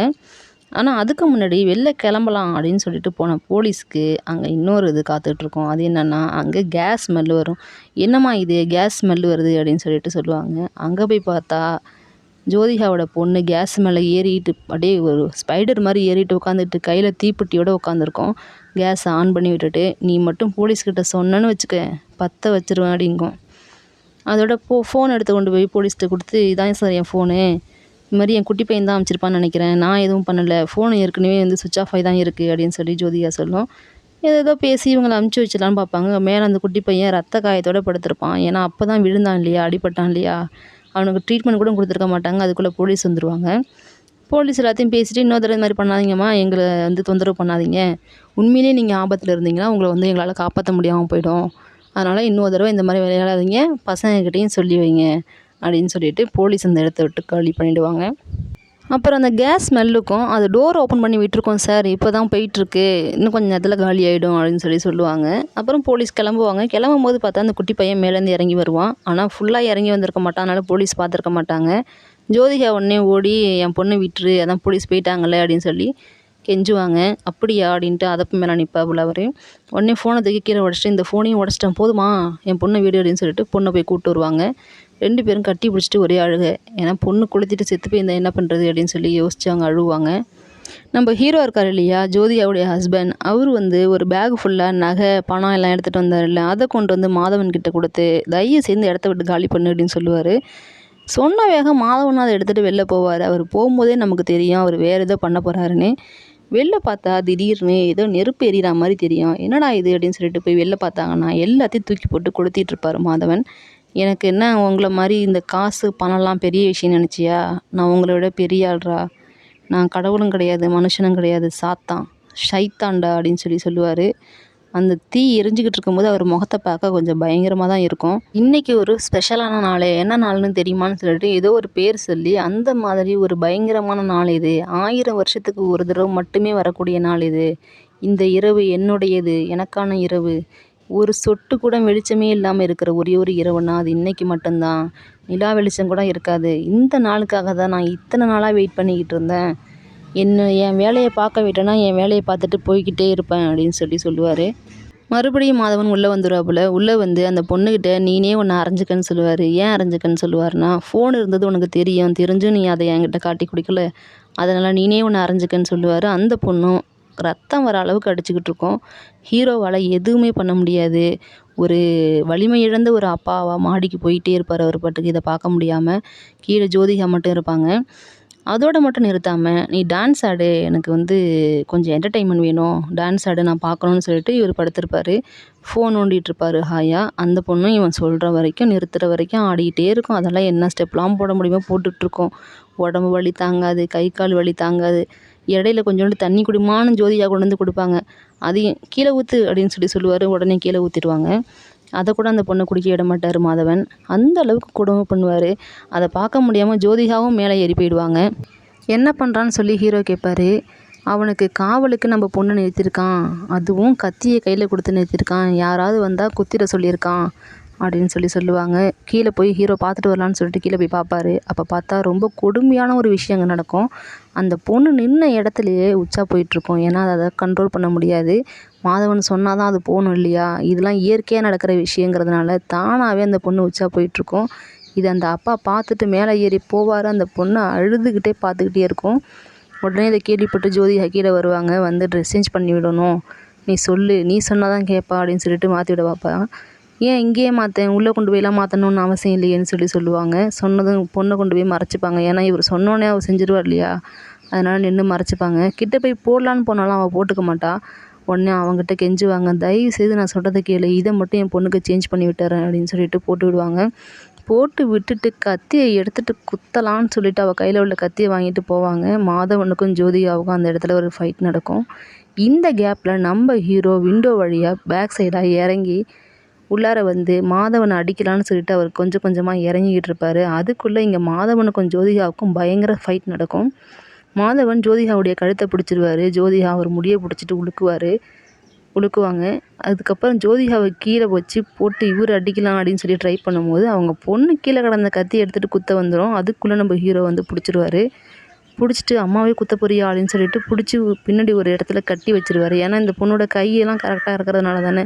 [SPEAKER 2] ஆனால் அதுக்கு முன்னாடி வெளில கிளம்பலாம் அப்படின்னு சொல்லிட்டு போன போலீஸ்க்கு அங்கே இன்னொரு இது காத்துட்ருக்கோம். அது என்னென்னா, அங்கே கேஸ் ஸ்மெல் வரும். என்னம்மா இது கேஸ் ஸ்மெல் வருது அப்படின்னு சொல்லிட்டு சொல்லுவாங்க. அங்கே போய் பார்த்தா ஜோதிகாவோட பொண்ணு கேஸ் மேலே ஏறிட்டு அப்படியே ஒரு ஸ்பைடர் மாதிரி ஏறிட்டு உட்காந்துட்டு கையில் தீப்பெட்டியோடு உட்காந்துருக்கோம். கேஸை ஆன் பண்ணி விட்டுட்டு, நீ மட்டும் போலீஸ்கிட்ட சொன்னேன்னு வச்சுக்க, பற்ற வச்சிருவேன் அப்படிங்கும். அதோட ஃபோன் எடுத்து கொண்டு போய் போலீஸ்கிட்ட கொடுத்து, இதான் சார் என் ஃபோனு, இது மாதிரி என் குட்டி பையன் தான் அமைச்சிருப்பான்னு நினைக்கிறேன், நான் எதுவும் பண்ணலை, ஃபோன் ஏற்கனவே வந்து சுவிட்ச் ஆஃப் ஆகி தான் இருக்குது அப்படின்னு சொல்லி ஜோதிகா சொல்லும். ஏதோ பேசி இவங்களை அமுச்சு வச்சிடலான்னு பார்ப்பாங்க. மேலே அந்த குட்டி பையன் ரத்த காயத்தோடு படுத்திருப்பான். ஏன்னா அப்போ தான் விழுந்தான் இல்லையா, அடிபட்டான் இல்லையா, அவனுக்கு ட்ரீட்மெண்ட் கூட கொடுத்துருக்க மாட்டாங்க. அதுக்குள்ளே போலீஸ் வந்துடுவாங்க. போலீஸ் எல்லாத்தையும் பேசிட்டு, இன்னொரு தடவை இது மாதிரி பண்ணாதீங்கம்மா, எங்களை வந்து தொந்தரவு பண்ணாதீங்க, உண்மையிலேயே நீங்கள் ஆபத்தில் இருந்தீங்கன்னா உங்களை வந்து எங்களால் காப்பாற்ற முடியாமல் போயிடும், அதனால் இன்னொரு தடவை இந்த மாதிரி விளையாடாதீங்க, பசங்கக்கிட்டேயும் சொல்லி வைங்க அப்படின்னு சொல்லிட்டு போலீஸ் அந்த இடத்த விட்டு காலி பண்ணிவிடுவாங்க. அப்புறம் அந்த கேஸ் ஸ்மெல்லுக்கும் அது டோர் ஓப்பன் பண்ணி விட்டுருக்கோம் சார், இப்போ தான் போயிட்டுருக்கு, இன்னும் கொஞ்சம் நேரத்தில் காலி ஆகிடும் அப்படின்னு சொல்லி சொல்லுவாங்க. அப்புறம் போலீஸ் கிளம்புவாங்க. கிளம்பும்போது பார்த்தா அந்த குட்டி பையன் மேலேருந்து இறங்கி வருவான். ஆனால் ஃபுல்லாக இறங்கி வந்திருக்க மாட்டான், அதனால் போலீஸ் பார்த்துருக்க மாட்டாங்க. ஜோதிகா உடனே ஓடி, என் பொண்ணு விட்டுரு, அதான் போலீஸ் போயிட்டாங்களே அப்படின்னு சொல்லி கெஞ்சுவாங்க. அப்படியா அப்படின்ட்டு அதப்பு மேலே நிற்பாப்புல அவர். உடனே ஃபோனை தூக்கி கீழே உடச்சிட்டு, இந்த ஃபோனையும் உடச்சிட்டேன், போதுமா என் பொண்ணை வீடு அப்படின்னு சொல்லிட்டு பொண்ணை போய் கூப்பிட்டு வருவாங்க. 2 பேரும் கட்டி பிடிச்சிட்டு ஒரே அழுக. ஏன்னா பொண்ணு கொளுத்திட்டு செத்து போயிருந்தா என்ன பண்ணுறது அப்படின்னு சொல்லி யோசிச்சு அவங்க அழுவாங்க. நம்ம ஹீரோ இருக்கார் இல்லையா, ஜோதிகாவுடைய ஹஸ்பண்ட், அவர் வந்து ஒரு பேக் ஃபுல்லாக நகை பணம் எல்லாம் எடுத்துகிட்டு வந்தார்ல, அதை கொண்டு வந்து மாதவன் கிட்ட கொடுத்து, தயவு சேர்ந்து இடத்த விட்டு காலி பண்ணு அப்படின்னு சொல்லுவார். சொன்ன வேகம் மாதவன் அதை எடுத்துகிட்டு வெளில போவார். அவர் போகும்போதே நமக்கு தெரியும் அவர் வேறு ஏதோ பண்ண போகிறாருன்னு. வெளில பார்த்தா திடீர்னு ஏதோ நெருப்பு எரியிற மாதிரி தெரியும். என்னடா இது அப்படின்னு சொல்லிட்டு போய் வெளில பார்த்தாங்கன்னா, எல்லாத்தையும் தூக்கி போட்டு கொளுத்திட்டு இருப்பார் மாதவன். எனக்கு என்ன உங்களை மாதிரி இந்த காசு பணம்லாம் பெரிய விஷயம் நினச்சியா, நான் உங்களை விட பெரிய ஆள்றா, நான் கடவுளும் கிடையாது மனுஷனும் கிடையாது, சாத்தான் ஷைத்தான்டா அப்படின்னு சொல்லி சொல்லுவார். அந்த தீ எரிஞ்சுக்கிட்டு இருக்கும்போது அவர் முகத்தை பார்க்க கொஞ்சம் பயங்கரமாக தான் இருக்கும். இன்றைக்கி ஒரு ஸ்பெஷலான நாள், என்ன நாள்னு தெரியுமான்னு சொல்லிட்டு ஏதோ ஒரு பேர் சொல்லி, அந்த மாதிரி ஒரு பயங்கரமான நாள் இது, 1000 வருஷத்துக்கு ஒரு தடவை மட்டுமே வரக்கூடிய நாள் இது, இந்த இரவு என்னுடையது, எனக்கான இரவு, ஒரு சொட்டு கூட வெளிச்சமே இல்லாமல் இருக்கிற ஒரே ஒரு இரவுனா அது இன்றைக்கி மட்டும்தான், நிலா வெளிச்சம் கூட இருக்காது, இந்த நாளுக்காக தான் நான் இத்தனை நாளாக வெயிட் பண்ணிக்கிட்டு இருந்தேன், என் வேலையை பார்க்க விட்டேன்னா என் வேலையை பார்த்துட்டு போய்கிட்டே இருப்பேன் அப்படின்னு சொல்லி சொல்லுவார். மறுபடியும் மாதவன் உள்ளே வந்துடுவாப்புல. உள்ளே வந்து அந்த பொண்ணுக்கிட்ட நீனே ஒன்று அரைஞ்சிக்கன்னு சொல்லுவார். ஏன் அரைஞ்சிக்கன்னு சொல்லுவார்னா, ஃபோன் இருந்தது உனக்கு தெரிஞ்சும் நீ அதை என்கிட்ட காட்டி குடிக்கல, அதனால் நீனே ஒன்று அரைஞ்சிக்கன்னு சொல்லுவார். அந்த பொண்ணும் ரத்தம் வர அளவுக்கு அடிச்சுக்கிட்டு இருக்கோம். ஹீரோவால் எதுவுமே பண்ண முடியாது. ஒரு வலிமை இழந்த ஒரு அப்பாவா மாடிக்கு போயிட்டே இருப்பார் அவர் பாட்டுக்கு, இதை பார்க்க முடியாமல். கீழே ஜோதிகா மட்டும் இருப்பாங்க. அதோடு மட்டும் நிறுத்தாமல், நீ டான்ஸ் ஆடு, எனக்கு வந்து கொஞ்சம் என்டர்டெயின்மெண்ட் வேணும், டான்ஸ் ஆடு, நான் பார்க்கணுன்னு சொல்லிட்டு இவர் படுத்திருப்பார். ஃபோன் நோண்டிகிட்ருப்பார் ஹாயாக. அந்த பொண்ணும் இவன் சொல்கிற வரைக்கும் நிறுத்துகிற வரைக்கும் ஆடிக்கிட்டே இருக்கும். அதெல்லாம் என்ன ஸ்டெப்லாம் போட முடியுமோ போட்டுட்ருக்கோம். உடம்பு வலி தாங்காது, கை கால் வலி தாங்காது. இடையில கொஞ்சோண்டு தண்ணி குடிமான்னு ஜோதிகா கொண்டு வந்து கொடுப்பாங்க. அதையும் கீழே ஊற்று அப்படின்னு சொல்லுவார். உடனே கீழே ஊற்றிடுவாங்க. அதை கூட அந்த பொண்ணை குடிக்க விட மாட்டார் மாதவன். அந்த அளவுக்கு கொடுமை பண்ணுவார். அதை பார்க்க முடியாமல் ஜோதிகாவும் மேலே ஏறி போயிடுவாங்க. என்ன பண்ணுறான்னு சொல்லி ஹீரோ கேட்பார். அவனுக்கு காவலுக்கு நம்ம பொண்ணை நிறுத்தியிருக்கான், அதுவும் கத்தியை கையில் கொடுத்து நிறுத்தியிருக்கான், யாராவது வந்தால் குத்திட சொல்லியிருக்கான் அப்படின்னு சொல்லுவாங்க. கீழே போய் ஹீரோ பார்த்துட்டு வரலான்னு சொல்லிட்டு கீழே போய் பார்ப்பாரு. அப்போ பார்த்தா ரொம்ப கொடுமையான ஒரு விஷயம் அங்கே நடக்கும். அந்த பொண்ணு நின்ன இடத்துலையே உச்சா போயிட்டுருக்கும். ஏன்னா அதை கண்ட்ரோல் பண்ண முடியாது. மாதவன் சொன்னால் தான் அது போகணும் இல்லையா, இதெல்லாம் இயற்கையாக நடக்கிற விஷயங்கிறதுனால தானாகவே அந்த பொண்ணு உச்சா போயிட்டுருக்கும். இதை அந்த அப்பா பார்த்துட்டு மேலே ஏறி போவார். அந்த பொண்ணை அழுதுகிட்டே பார்த்துக்கிட்டே இருக்கும். உடனே இதை கேள்விப்பட்டு ஜோதிகா கீழே வருவாங்க. வந்து ட்ரெஸ் சேஞ்ச் பண்ணி விடணும், நீ சொல்லு, நீ சொன்னால் தான் கேட்பா அப்படின்னு சொல்லிட்டு மாற்றி விட பார்ப்பா. ஏன் இங்கேயே மாற்றேன், உள்ளே கொண்டு போயெல்லாம் மாற்றணுன்னு அவசியம் இல்லையேன்னு சொல்லுவாங்க. சொன்னதும் பொண்ணை கொண்டு போய் மறைச்சிப்பாங்க. ஏன்னா இவர் சொன்னோன்னே அவர் செஞ்சிருவார் இல்லையா, அதனால் நின்று மறைச்சிப்பாங்க. கிட்ட போய் போடலான்னு போனாலும் அவள் போட்டுக்க மாட்டா. உடனே அவங்ககிட்ட கெஞ்சுவாங்க, தயவு செய்து நான் சொல்கிறத கேளு, இதை மட்டும் என் பொண்ணுக்கு சேஞ்ச் பண்ணி விட்டுறேன் அப்படின்னு சொல்லிட்டு போட்டு விடுவாங்க. போட்டு விட்டுட்டு கத்தியை எடுத்துகிட்டு குத்தலான்னு சொல்லிட்டு அவள் கையில் உள்ள கத்தியை வாங்கிட்டு போவாங்க. மாதவனுக்கும் ஜோதிகாவுக்கும் அந்த இடத்துல ஒரு ஃபைட் நடக்கும். இந்த கேப்பில் நம்ம ஹீரோ விண்டோ வழியாக பேக் சைடாக இறங்கி உள்ளார வந்து மாதவனை அடிக்கலான்னு சொல்லிட்டு அவர் கொஞ்சம் கொஞ்சமாக இறங்கிக்கிட்டு இருப்பார். அதுக்குள்ளே இங்கே மாதவனுக்கும் ஜோதிகாவுக்கும் பயங்கர ஃபைட் நடக்கும். மாதவன் ஜோதிகாவுடைய கழுத்தை பிடிச்சிருவார். ஜோதிகா அவர் முடியை பிடிச்சிட்டு உழுக்குவாங்க. அதுக்கப்புறம் ஜோதிகாவை கீழே வச்சு போட்டு இவர் அடிக்கலாம் அப்படின்னு சொல்லி ட்ரை பண்ணும்போது அவங்க பொண்ணு கீழே கிடந்த கத்தி எடுத்துகிட்டு குத்த வந்துடும். அதுக்குள்ளே நம்ம ஹீரோ வந்து பிடிச்சிருவாரு. பிடிச்சிட்டு அம்மாவே குத்த போறியா அப்படின்னு சொல்லிட்டு பிடிச்சி பின்னாடி ஒரு இடத்துல கட்டி வச்சிருவாரு. ஏன்னா இந்த பொண்ணோட கையெல்லாம் கரெக்டாக இருக்கிறதுனால தானே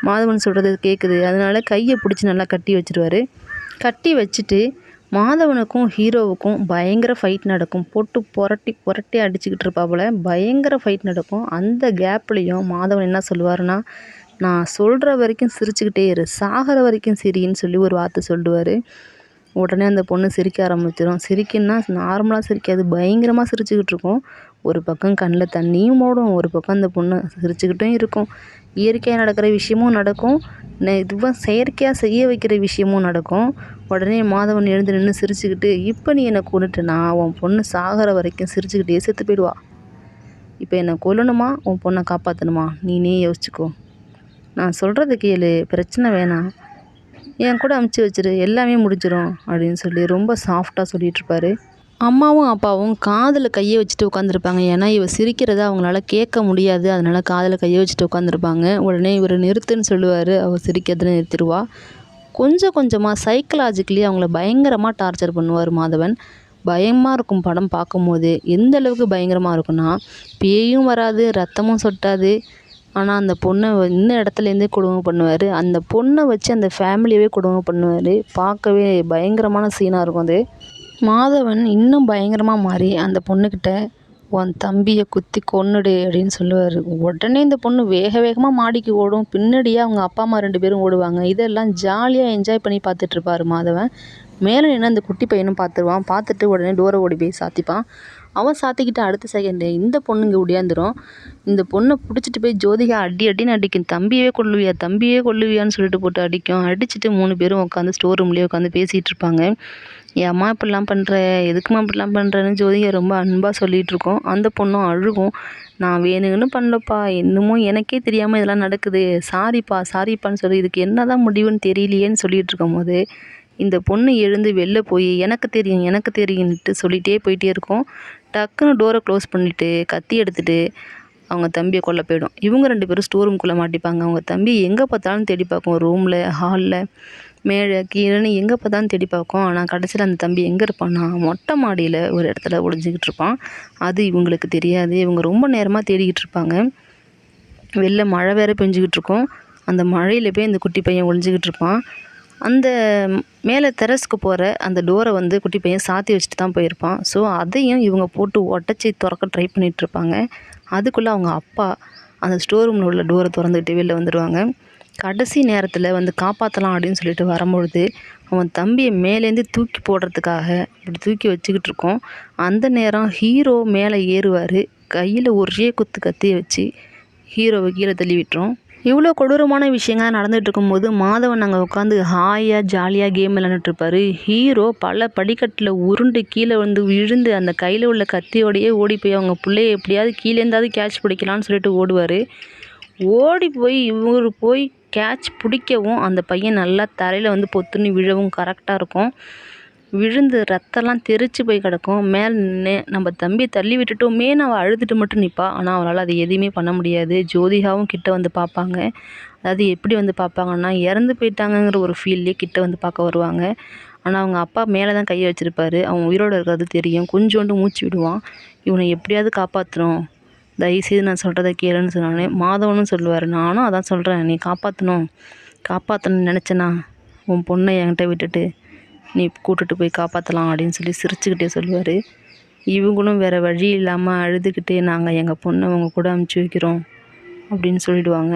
[SPEAKER 2] மாதவன் சொல்கிறது கேட்குது. அதனால கையை பிடிச்சி நல்லா கட்டி வச்சிருவாரு. கட்டி வச்சுட்டு மாதவனுக்கும் ஹீரோவுக்கும் பயங்கர ஃபைட் நடக்கும். போட்டு புரட்டி அடிச்சுக்கிட்டு இருப்பாப்புல. பயங்கர ஃபைட் நடக்கும். அந்த கேப்லேயும் மாதவன் என்ன சொல்லுவாருன்னா, நான் சொல்கிற வரைக்கும் சிரிச்சுக்கிட்டே இரு, சாகிற வரைக்கும் சிரின்னு சொல்லி ஒரு வார்த்தை சொல்லுவார். உடனே அந்த பொண்ணு சிரிக்க ஆரம்பிச்சிடும். சிரிக்குன்னா நார்மலாக சிரிக்காது, பயங்கரமாக சிரிச்சுக்கிட்டு இருக்கும். ஒரு பக்கம் கண்ணில் தண்ணியும் ஓடும், ஒரு பக்கம் அந்த பொண்ணு சிரிச்சுக்கிட்டும் இருக்கும். இயற்கையாக நடக்கிற விஷயமும் நடக்கும், இதுவும் செயற்கையாக செய்ய வைக்கிற விஷயமும் நடக்கும். உடனே மாதவன் எழுந்து நின்று சிரிச்சுக்கிட்டு, இப்போ நீ என்னை கொன்னுட்டேன்னா உன் பொண்ணு சாகிற வரைக்கும் சிரிச்சுக்கிட்டே செத்து போயிடுவா. இப்போ என்னை கொல்லணுமா உன் பொண்ணை காப்பாற்றணுமா நீனே யோசிச்சுக்கோ, நான் சொல்கிறத கேளு, பிரச்சனை வேணாம், என் கூட அமுச்சு வச்சிரு, எல்லாமே முடிஞ்சிடும் அப்படின்னு சொல்லி ரொம்ப சாஃப்டாக சொல்லிகிட்ருப்பாரு. அம்மாவும் அப்பாவும் காதில் கையை வச்சுட்டு உட்காந்துருப்பாங்க. ஏன்னா இவ சிரிக்கிறத அவங்களால கேட்க முடியாது. அதனால் காதில் கையை வச்சுட்டு உட்காந்துருப்பாங்க. உடனே இவர் நிறுத்துன்னு சொல்லுவார். அவள் சிரிக்கிறதுல நிறுத்திடுவா. கொஞ்சம் கொஞ்சமாக சைக்கலாஜிக்கலி அவங்கள பயங்கரமாக டார்ச்சர் பண்ணுவார் மாதவன். பயமாக இருக்கும் படம் பார்க்கும்போது. எந்த அளவுக்கு பயங்கரமாக இருக்குன்னா, பேயும் வராது, ரத்தமும் சொட்டாது. ஆனால் அந்த பொண்ணை இன்ன இடத்துலேருந்தே கொடுமை பண்ணுவார். அந்த பொண்ணை வச்சு அந்த ஃபேமிலியவே கொடுமை பண்ணுவார். பார்க்கவே பயங்கரமான சீனாக இருக்கும் அது. மாதவன் இன்னும் பயங்கரமாக மாறி அந்த பொண்ணுக்கிட்ட, உன் தம்பியை குத்தி கொன்னுடு அப்படின்னு சொல்லுவார். உடனே இந்த பொண்ணு வேக வேகமாக மாடிக்கு ஓடும். பின்னாடியே அவங்க அப்பா அம்மா 2 பேரும் ஓடுவாங்க. இதெல்லாம் ஜாலியாக என்ஜாய் பண்ணி பார்த்துட்ருப்பார் மாதவன். மேலே நின்று அந்த குட்டி பையனும் பார்த்துருவான். பார்த்துட்டு உடனே டோரை ஓடி போய் சாத்திப்பான். அவன் சாத்திக்கிட்டு அடுத்த செகண்டு இந்த பொண்ணுங்க ஒடியாந்துடும். இந்த பொண்ணை பிடிச்சிட்டு போய் ஜோதிகா அடின்னு அடிக்கும். தம்பியே கொல்லுவியான்னு சொல்லிட்டு போட்டு அடிக்கும். அடிச்சுட்டு 3 பேரும் உட்காந்து ஸ்டோர் ரூம்லேயே உட்காந்து பேசிகிட்டு இருப்பாங்க. ஏம்மா இப்படிலாம் பண்ணுற, எதுக்குமா இப்படிலாம் பண்ணுறேன்னு ஜோதிகா ரொம்ப அன்பாக சொல்லிகிட்டு இருக்கோம். அந்த பொண்ணும் அழுகும், நான் வேணுங்கன்னு பண்ணலப்பா, இன்னமும் எனக்கே தெரியாமல் இதெல்லாம் நடக்குது, சாரிப்பான்னு சொல்லி இதுக்கு என்ன தான் முடிவுன்னு தெரியலையேன்னு சொல்லிகிட்டு இருக்கும் போது இந்த பொண்ணு எழுந்து வெளில போய் எனக்கு தெரியும்னுட்டு சொல்லிகிட்டே போயிட்டே இருக்கும். டக்குன்னு டோரை க்ளோஸ் பண்ணிவிட்டு கத்தி எடுத்துகிட்டு அவங்க தம்பியை கொல்ல போயிடும். இவங்க 2 பேரும் ஸ்டோர் ரூம்குள்ளே மாட்டிப்பாங்க. அவங்க தம்பி எங்கே பார்த்தாலும் தேடி பார்க்கும், ரூமில், ஹாலில், மேலே கீழேன்னு எங்கே பார்த்தாலும் தேடி பார்க்கும். ஆனால் கடைசியில் அந்த தம்பி எங்கே இருப்பான்னா மொட்டை மாடியில் ஒரு இடத்துல ஒளிஞ்சிக்கிட்டு இருப்பான். அது இவங்களுக்கு தெரியாது. இவங்க ரொம்ப நேரமாக தேடிக்கிட்டு இருப்பாங்க. வெளில மழை வேறு பெஞ்சிக்கிட்டு இருக்கும். அந்த மழையில் போய் இந்த குட்டி பையன் ஒளிஞ்சிக்கிட்டு இருப்பான். அந்த மேலே டெரஸ்க்கு போகிற அந்த டோரை வந்து குட்டி பையன் சாத்தி வச்சுட்டு தான் போயிருப்பான். ஸோ அதையும் இவங்க போட்டு உடச்சி திறக்க ட்ரை பண்ணிகிட்ருப்பாங்க. அதுக்குள்ளே அவங்க அப்பா அந்த ஸ்டோர் ரூமில் உள்ள டோரை திறந்துக்கிட்டு வெளில வந்துடுவாங்க. கடைசி நேரத்தில் வந்து காப்பாற்றலாம் அப்படின்னு சொல்லிட்டு வரும்பொழுது அவன் தம்பியை மேலேருந்து தூக்கி போடுறதுக்காக இப்படி தூக்கி வச்சுக்கிட்டு இருக்கோம். அந்த நேரம் ஹீரோ மேலே ஏறுவார். கையில் ஒரே குத்து கத்தியை வச்சு ஹீரோவை கீழே தள்ளி விட்டுரும். இவ்வளோ கொடூரமான விஷயங்கள் நடந்துகிட்டு இருக்கும்போது மாதவன் அங்கே உட்காந்து ஹாயாக ஜாலியாக கேம் விளையாண்டுட்ருப்பாரு. ஹீரோ பல படிக்கட்டில் உருண்டு கீழே வந்து விழுந்து அந்த கையில் உள்ள கத்தியோடையே ஓடி போய் அவங்க பிள்ளைய எப்படியாவது கீழேருந்தாவது கேட்ச் பிடிக்கலான்னு சொல்லிட்டு ஓடுவார். ஓடி போய் இவர் போய் கேட்ச் பிடிக்கவும் அந்த பையன் நல்லா தரையில் வந்து பொத்துன்னு விழவும் கரெக்டாக இருக்கும். விழுந்து ரத்தம்லாம் தெரிச்சு போய் கிடக்கும். மேலே நின்று நம்ம தம்பியை தள்ளி விட்டுட்டோமேன்னு அவள் அழுதுட்டு மட்டும் நிற்பா. ஆனால் அவளால் அது எதுவுமே பண்ண முடியாது. ஜோதிகாவும் கிட்ட வந்து பார்ப்பாங்க. அதாவது எப்படி வந்து பார்ப்பாங்கன்னா, இறந்து போயிட்டாங்கங்கிற ஒரு ஃபீல்லே கிட்ட வந்து பார்க்க வருவாங்க. ஆனால் அவங்க அப்பா மேலே தான் கையை வச்சுருப்பாரு. அவன் உயிரோடு இருக்கிறது தெரியும். கொஞ்சோண்டு மூச்சு விடுவான். இவனை எப்படியாவது காப்பாற்றணும், தயவுசெய்து நான் சொல்கிறத கேளுன்னு சொன்னானே. மாதவனும் சொல்லுவார், நானும் அதான் சொல்கிறேன், நீ காப்பாற்றணும்னு நினச்சேன்னா உன் பொண்ணை என்கிட்ட விட்டுட்டு நீ கூட்டிட்டு போய் காப்பாற்றலாம் அப்படின்னு சொல்லி சிரிச்சுக்கிட்டே சொல்லுவார். இவங்களும் வேறு வழி இல்லாமல் அழுதுகிட்டே நாங்கள் எங்கள் பொண்ணை அவங்க கூட அமுச்சு வைக்கிறோம் அப்படின்னு சொல்லிடுவாங்க.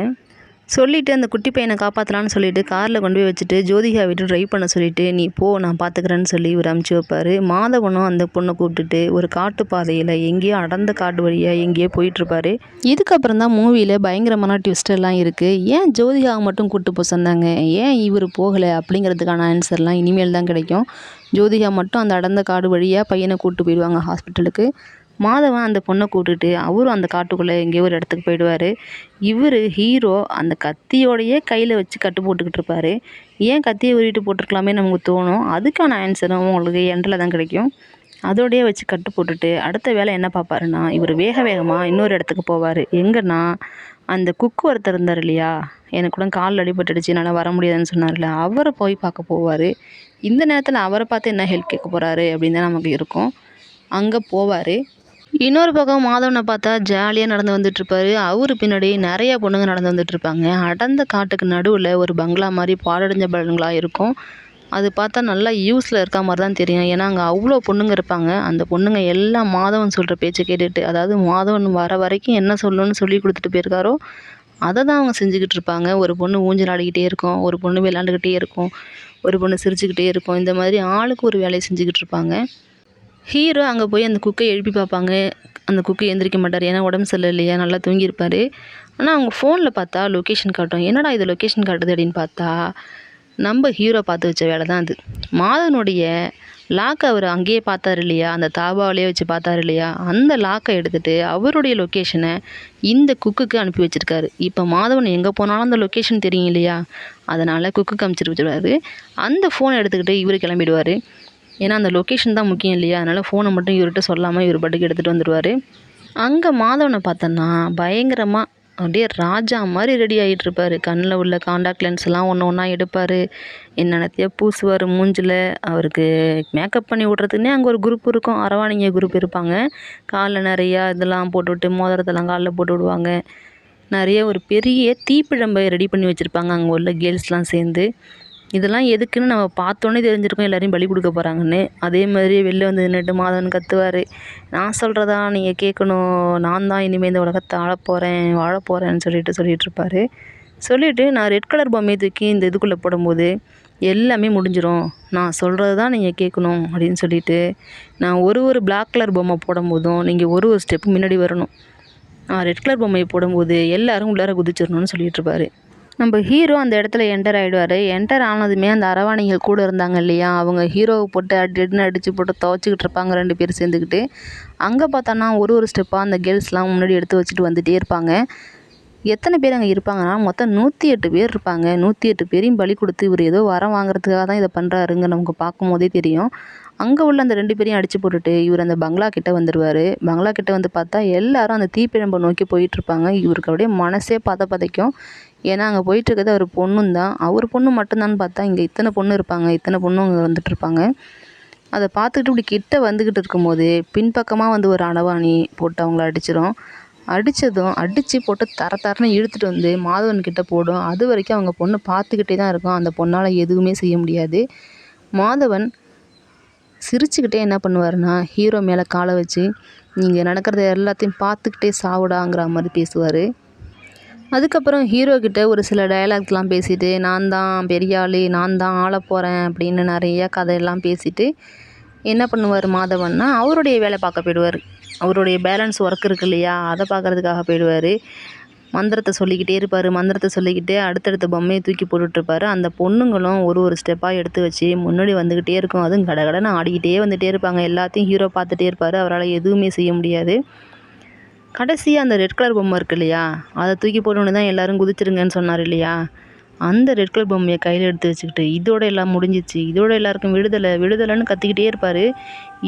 [SPEAKER 2] சொல்லிவிட்டு அந்த குட்டி பையனை காப்பாற்றலான்னு சொல்லிட்டு காரில் கொண்டு போய் வச்சுட்டு ஜோதிகா விட்டு ட்ரைவ் பண்ண சொல்லிவிட்டு நீ போ நான் பார்த்துக்கிறேன்னு சொல்லி இவர் அமுச்சு வைப்பார். மாதவனும் அந்த பொண்ணை கூப்பிட்டுட்டு ஒரு காட்டு பாதையில் எங்கேயோ அடர்ந்த காடு வழியாக எங்கேயோ போயிட்டுருப்பாரு. இதுக்கப்புறம் தான் மூவியில் பயங்கரமான ட்விஸ்ட் எல்லாம் இருக்குது. ஏன் ஜோதிகாவை மட்டும் கூப்பிட்டு போக சொன்னாங்க, ஏன் இவர் போகலை அப்படிங்கிறதுக்கான ஆன்சர்லாம் இனிமேல் தான் கிடைக்கும். ஜோதிகா மட்டும் அந்த அடர்ந்த காடு வழியாக பையனை கூப்பிட்டு போயிடுவாங்க ஹாஸ்பிட்டலுக்கு. மாதவன் அந்த பொண்ணை கூப்பிட்டுட்டு அவரும் அந்த காட்டுக்குள்ளே எங்கேயோ ஒரு இடத்துக்கு போயிடுவார். இவர் ஹீரோ அந்த கத்தியோடையே கையில் வச்சு கட்டு போட்டுக்கிட்டு இருப்பார். ஏன் கத்தியை உருவிட்டு போட்டிருக்கலாமே நமக்கு தோணும். அதுக்கான ஆன்சரும் உங்களுக்கு எண்டில் தான் கிடைக்கும். அதோடையே வச்சு கட்டு போட்டுட்டு அடுத்த வேலை என்ன பார்ப்பாருன்னா, இவர் வேகமாக இன்னொரு இடத்துக்கு போவார். எங்கன்னா அந்த குக்கு ஒருத்தர் இருந்தார் இல்லையா, எனக்கு கூட காலில் அடிபட்டுடுச்சு என்னால் வர முடியாதுன்னு சொன்னார்ல, அவரை போய் பார்க்க போவார். இந்த நேரத்தில் அவரை பார்த்து என்ன ஹெல்ப் கேட்க போகிறாரு அப்படின்னு தான் நமக்கு இருக்கும். அங்கே போவார். இன்னொரு பக்கம் மாதவனை பார்த்தா ஜாலியாக நடந்து வந்துட்டுருப்பாரு. அவரு பின்னாடி நிறைய பொண்ணுங்க நடந்து வந்துட்டுருப்பாங்க. அடர்ந்த காட்டுக்கு நடுவில் ஒரு பங்களா மாதிரி பாழடைஞ்ச பங்களா இருக்கும். அது பார்த்தா நல்லா யூஸில் இருக்க மாதிரி தான் தெரியும். ஏன்னா அங்கே அவ்வளோ பொண்ணுங்க இருப்பாங்க. அந்த பொண்ணுங்க எல்லாம் மாதவன் சொல்கிற பேச்சை கேட்டுட்டு, அதாவது மாதவன் வர வரைக்கும் என்ன சொல்லணும்னு சொல்லி கொடுத்துட்டு போயிருக்காரோ அதை தான் அவங்க செஞ்சுக்கிட்டு இருப்பாங்க. ஒரு பொண்ணு ஊஞ்சல் ஆடிக்கிட்டே இருக்கும், ஒரு பொண்ணு விளாண்டுக்கிட்டே இருக்கும், ஒரு பொண்ணு சிரிச்சுக்கிட்டே இருக்கும். இந்த மாதிரி ஆளுக்கு ஒரு வேலையை செஞ்சுக்கிட்டு இருப்பாங்க. ஹீரோ அங்கே போய் அந்த குக்கை எழுப்பி பார்ப்பாங்க. அந்த குக்கு எந்திரிக்க மாட்டார். ஏன்னா உடம்பு சரியில்லை இல்லையா, நல்லா தூங்கியிருப்பார். ஆனால் அவங்க ஃபோனில் பார்த்தா லொக்கேஷன் காட்டும். என்னடா இது லொக்கேஷன் காட்டுது அப்படின்னு பார்த்தா நம்ம ஹீரோ பார்த்து வச்ச வேலை தான் அது. மாதவனுடைய லாக்கை அவர் அங்கேயே பார்த்தாரு இல்லையா, அந்த தாபாவிலேயே வச்சு பார்த்தாரு இல்லையா, அந்த லாக்கை எடுத்துகிட்டு அவருடைய லொக்கேஷனை இந்த குக்குக்கு அனுப்பி வச்சுருக்காரு. இப்போ மாதவன் எங்கே போனாலும் அந்த லொக்கேஷன் தெரியும் இல்லையா, அதனால் குக்குக்கு அனுப்பிச்சிட்டு வச்சுருவாரு. அந்த ஃபோனை எடுத்துக்கிட்டு இவர் கிளம்பிடுவார். ஏன்னா அந்த லொக்கேஷன் தான் முக்கியம் இல்லையா, அதனால் ஃபோனை மட்டும் இவர்கிட்ட சொல்லாமல் இவர் பாட்டுக்கு எடுத்துகிட்டு வந்துடுவார். அங்கே மாதவனை பார்த்தோன்னா பயங்கரமாக அப்படியே ராஜா மாதிரி ரெடி ஆகிட்டுருப்பார். கண்ணில் உள்ள காண்டாக்ட் லென்ஸ்லாம் ஒன்று ஒன்றா எடுப்பார். என்னென்னத்தையோ பூசுவார் மூஞ்சில். அவருக்கு மேக்கப் பண்ணி விட்றதுக்குன்னே அங்கே ஒரு குரூப் இருக்கும், அரவாணிங்க குரூப் இருப்பாங்க. காலில் நிறையா இதெல்லாம் போட்டுவிட்டு மோதிரத்தெல்லாம் காலில் போட்டு விடுவாங்க. நிறைய ஒரு பெரிய தீப்பிழம்பை ரெடி பண்ணி வச்சுருப்பாங்க அங்கே உள்ள கேர்ள்ஸ்லாம் சேர்ந்து. இதெல்லாம் எதுக்குன்னு நம்ம பார்த்தோன்னே தெரிஞ்சிருக்கோம் எல்லாரையும் பலி கொடுக்க போகிறாங்கன்னு. அதே மாதிரி வெளில வந்து நின்றுட்டு மாதவன் கத்துவார், நான் சொல்கிறதா நீங்கள் கேட்கணும், நான் தான் இனிமேல் இந்த உலகத்தை வாழ போகிறேன்னு சொல்லிகிட்ருப்பார். சொல்லிவிட்டு நான் ரெட் கலர் பொம்மையை தூக்கி இந்த இதுக்குள்ளே போடும்போது எல்லாமே முடிஞ்சிடும், நான் சொல்கிறது தான் நீங்கள் கேட்கணும் அப்படின்னு சொல்லிவிட்டு, நான் ஒரு பிளாக் கலர் பொம்மை போடும்போதும் நீங்கள் ஒரு ஸ்டெப்பு முன்னாடி வரணும், நான் ரெட் கலர் பொம்மையை போடும்போது எல்லோரும் உள்ளார குதிச்சிடணும்னு சொல்லிகிட்ருப்பார். நம்ம ஹீரோ அந்த இடத்துல என்டர் ஆகிடுவார். என்டர் ஆனதுமே அந்த அரவாணிகள் கூட இருந்தாங்க இல்லையா, அவங்க ஹீரோவை போட்டு அடிச்சு போட்டு துவச்சிக்கிட்டு இருப்பாங்க 2 பேர் சேர்ந்துக்கிட்டு. அங்கே பார்த்தோன்னா ஒரு ஸ்டெப்பாக அந்த கேர்ள்ஸ்லாம் முன்னாடி எடுத்து வச்சுட்டு வந்துகிட்டே இருப்பாங்க. எத்தனை பேர் அங்கே இருப்பாங்கன்னா மொத்தம் 108 பேர் இருப்பாங்க. 108 பேரையும் பலி கொடுத்து இவர் ஏதோ வரம் வாங்குறதுக்காக தான் இதை பண்ணுறாருங்க நமக்கு பார்க்கும் போதே தெரியும். அங்கே உள்ள அந்த 2 பேரையும் அடித்து போட்டுட்டு இவர் அந்த பங்களா கிட்டே வந்துடுவார். பங்களா கிட்டே வந்து பார்த்தா எல்லாரும் அந்த தீப்பிழம்பை நோக்கி போயிட்டுருப்பாங்க. இவருக்கு அப்படியே மனசே பதைக்கும். ஏன்னா அங்கே போயிட்டுருக்கிறது அவர் பொண்ணும் தான். அவர் பொண்ணு மட்டும்தான்னு பார்த்தா இங்கே இத்தனை பொண்ணு இருப்பாங்க, இத்தனை பொண்ணும் அங்கே வந்துட்டுருப்பாங்க. அதை பார்த்துக்கிட்டு இப்படி கிட்ட வந்துக்கிட்டு இருக்கும்போது பின்பக்கமாக வந்து ஒரு அணவாணி போட்டு அவங்கள அடிச்சிடும். அடித்து போட்டு தரன்னு இழுத்துட்டு வந்து மாதவன் கிட்டே போடும். அது வரைக்கும் அவங்க பொண்ணு பார்த்துக்கிட்டே தான் இருக்கும். அந்த பொண்ணால் எதுவுமே செய்ய முடியாது. மாதவன் சிரிச்சுக்கிட்டே என்ன பண்ணுவாருன்னா ஹீரோ மேலே காலை வச்சு நீங்கள் நடக்கிறத எல்லாத்தையும் பார்த்துக்கிட்டே சாவுடாங்கிற மாதிரி பேசுவார். அதுக்கப்புறம் ஹீரோ கிட்ட ஒரு சில டயலாக்லாம் பேசிட்டு நான் தான் பெரிய ஆள், நான் தான் ஆள போகிறேன் அப்படின்னு நிறைய கதையெல்லாம் பேசிட்டு என்ன பண்ணுவார் மாதவன்னா அவருடைய வேலை பார்க்க போயிடுவார். அவருடைய பேலன்ஸ் ஒர்க் இருக்கு இல்லையா, அதை பார்க்குறதுக்காக போயிடுவார். மந்திரத்தை சொல்லிக்கிட்டே இருப்பார். மந்திரத்தை சொல்லிக்கிட்டே அடுத்தடுத்த பொம்மையை தூக்கி போட்டுட்ருப்பார். அந்த பொண்ணுங்களும் ஒரு ஸ்டெப்பாக எடுத்து வச்சு முன்னாடி வந்துக்கிட்டே இருக்கும். அதுவும் கடகடன்னு ஆடிக்கிட்டே வந்துகிட்டே இருப்பாங்க. எல்லாத்தையும் ஹீரோ பார்த்துட்டே இருப்பார். அவரால் எதுவுமே செய்ய முடியாது. கடைசியாக அந்த ரெட் கலர் பொம்மை இருக்கு இல்லையா, அதை தூக்கி போட்டோன்னு தான் எல்லோரும் குதிச்சிருங்கன்னு சொன்னார் இல்லையா, அந்த ரெட் கலர் பொம்மையை கையில் எடுத்து வச்சுக்கிட்டு இதோட எல்லாம் முடிஞ்சிச்சு, இதோட எல்லாருக்கும் விடுதலைன்னு கத்திக்கிட்டே இருப்பார்.